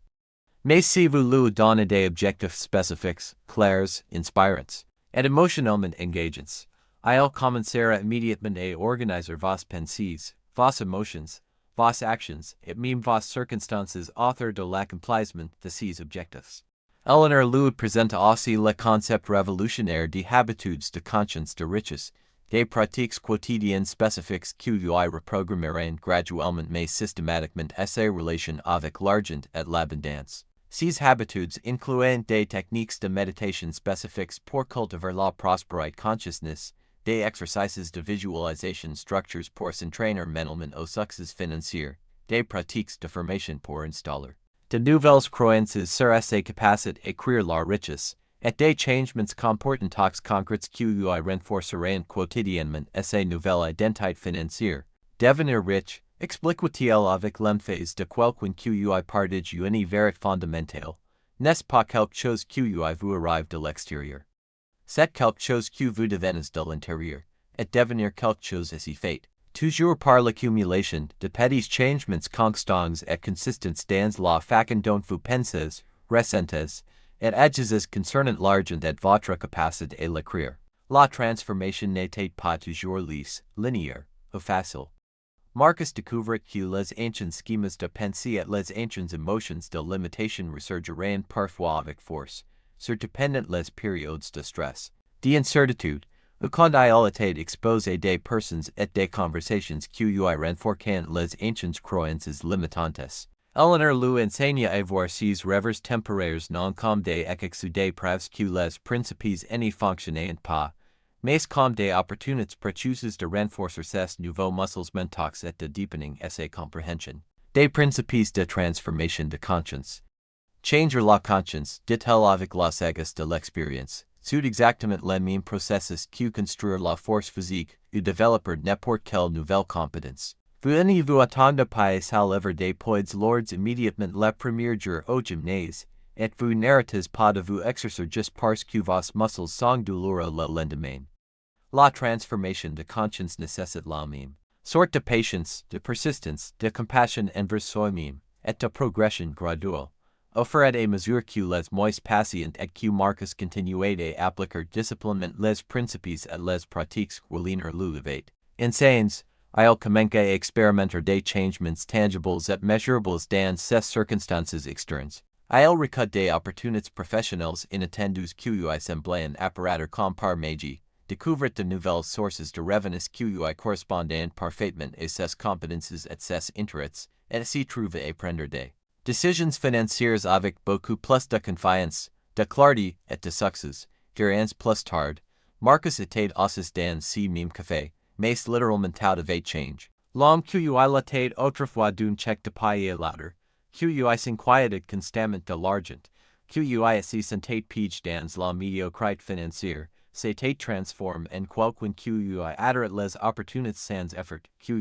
A: Mais si vous lui donnez des objectifs spécifiques, clairs, inspirants, et émotionnellement engageants, il commencera immédiatement à organiser vos pensées, vos émotions, vos actions, et même vos circonstances autour de l'accomplissement de ces objectifs. Eleanor lui présente aussi le concept révolutionnaire des habitudes de conscience de richesse, Des pratiques quotidiennes spécifiques QUI reprogrammeront graduellement mais systématiquement ses relations avec l'argent et l'abondance. Ces habitudes incluent des techniques de méditation spécifiques pour cultiver la prospérité consciousness, des exercices de visualisation structures pour s'entraîner mentalement au succès financier, des pratiques de formation pour installer de nouvelles croyances sur ses capacités à créer la richesse, et des changements comportementaux concrets qui renforceront quotidiennement ses nouvelles identités financières. Devenir riche, explique-t-il avec l'emphase de quelqu'un qui partage une vérité fondamentale, n'est pas quelque chose qui vous arrive de l'extérieur. C'est quelque chose que vous devenez de l'intérieur, et devenir quelque chose est fait. Toujours par l'accumulation de petits changements constants et consistants dans la façon dont vous pensez, ressentez, et agissez concernant l'argent et votre capacité à le créer. La transformation n'était pas toujours lisse, linéaire, ou facile. Marcus découvrit que les anciens schémas de pensée et les anciennes émotions de limitation ressurgiront parfois avec force, sur dépendant les périodes de stress, d'incertitude, ou quand il était exposé des personnes et des conversations qui renforçaient les anciennes croyances limitantes. Eleanor lui enseigna à voir ces rêves temporaires non comme des échecs ou des preuves que les principes n'y fonctionnent pas, mais comme des opportunités précieuses de renforcer ces nouveaux muscles mentaux et de deepening sa compréhension. Des principes de transformation de conscience. Changer la conscience, dit-elle avec la sagesse de l'expérience, c'est exactement le même processus que construire la force physique ou développer n'importe quelle nouvelle compétence. Vous ne vous attendez pas à lever des poids lourds immédiatement le premier jour au gymnase, et vous n'arrêtez pas de vous exercer juste parce que vos muscles sont douloureux le lendemain. La transformation de conscience nécessite la même sorte de patience, de persistance, de compassion envers soi-même, et de progression graduelle. Au fur et à mesure que les mois passent et que Marcus continuait à appliquer disciplinement les principes et les pratiques reliant l'élevait. Insanes, il commence à expérimenter des changements tangibles et mesurables dans ces circonstances externes. Il recut des opportunités professionnelles inattendues qui semblaient apparaître comme par magie, découvrit de nouvelles sources de revenus qui correspondent parfaitement à ses compétences et ses intérêts, et s'y trouve à prendre des décisions financières avec beaucoup plus de confiance, de clarté et de succès. 4 ans plus tard, Marcus était assis dans ce même café, mais littéralement tout avait changé. L'homme qui était autrefois d'un chèque de payer l'autre, qui s'inquiétait constamment de l'argent, qui se sentait pige dans la médiocrité financière, s'était transformé en quelqu'un qui adorait les opportunités sans effort, qui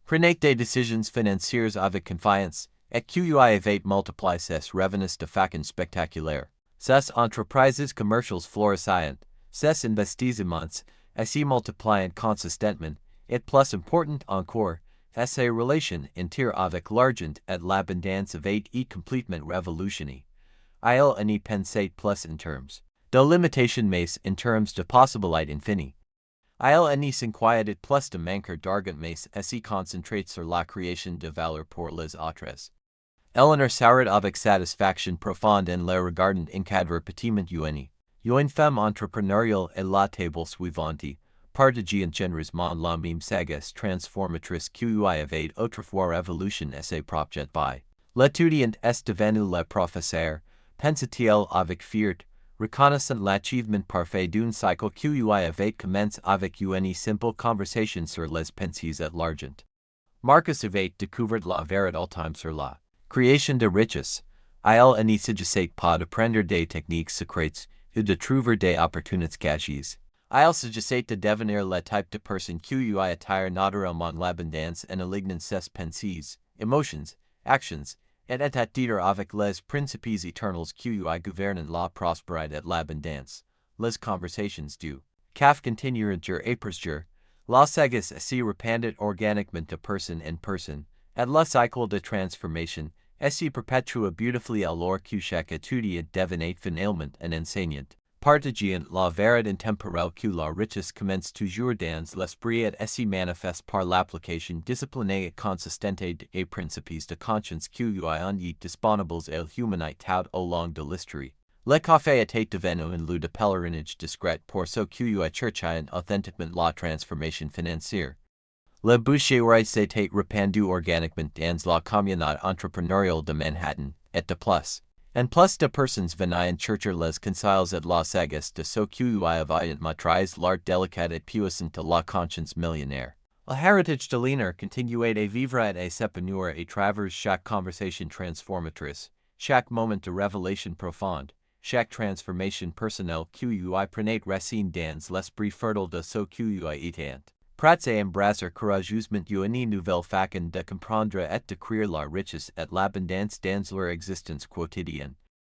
A: prenait des décisions financières avec confiance, et qui avait multiplié ses revenus de façon spectaculaire. Ses entreprises commerciales florissaient, ses investissements se multipliant consistamment, et plus important encore, ses relations intimes avec l'argent et l'abondance avaient été complètement révolutionnées. Il n'y pensait plus en termes de limitation mais en termes de possibilités infinies. Il n'y s'inquiétait plus de manquer d'argent mais s'y concentrait sur la création de valeur pour les autres. Eleanor sourit avec satisfaction profonde en le regardant encadrer petitement une femme entrepreneuriale et la table suivante, partageant généreusement la même sagesse transformatrice qui avait autrefois révolutionné ses propres vies. L'étudiant est devenu le professeur, pensa-t-il avec fierté, reconnaissant l'achievement parfait d'un cycle qui avait commencé avec une simple conversation sur les pensées et l'argent. Marcus avait découvert la vérité ultime sur la création de richesse. Il n'y s'agissait pas de prendre des techniques secrètes ou de trouver des opportunités cachées. Il s'agissait de devenir le type de personne qui attire naturellement l'abondance en alignant ses pensées, émotions, actions, et état d'être avec les principes éternels qui gouvernent la prospérité et l'abondance. Les conversations du caf continuent jour après jour. La sagesse se répandit organiquement de personne en personne, et le cycle de transformation se perpétua beautifully alors que chaque étudiant devenait finalement un enseignant, partageant la vérité intemporelle que la richesse commence toujours dans l'esprit et se manifeste par l'application disciplinée et consistante des principes de conscience qui ont été disponibles à l'humanité tout au long de l'histoire. Le café était devenu un lieu de pèlerinage discret pour ceux qui cherchaient authentiquement la transformation financière. Le bouche-oreille s'était répandu organiquement dans la communauté entrepreneuriale de Manhattan, et de plus en plus de personnes venaient chercher les conseils et la sagesse de ceux qui avaient maîtrisé l'art délicat et puissant de la conscience millionnaire. Le héritage de l'honneur continuait à vivre et à s'épanouir à travers chaque conversation transformatrice, chaque moment de révélation profonde, chaque transformation personnelle qui prenait racine dans l'esprit fertile de ceux qui étaient prêts à embrasser courageusement une nouvelle façon de comprendre et de créer la richesse et l'abondance dans leur existence quotidienne.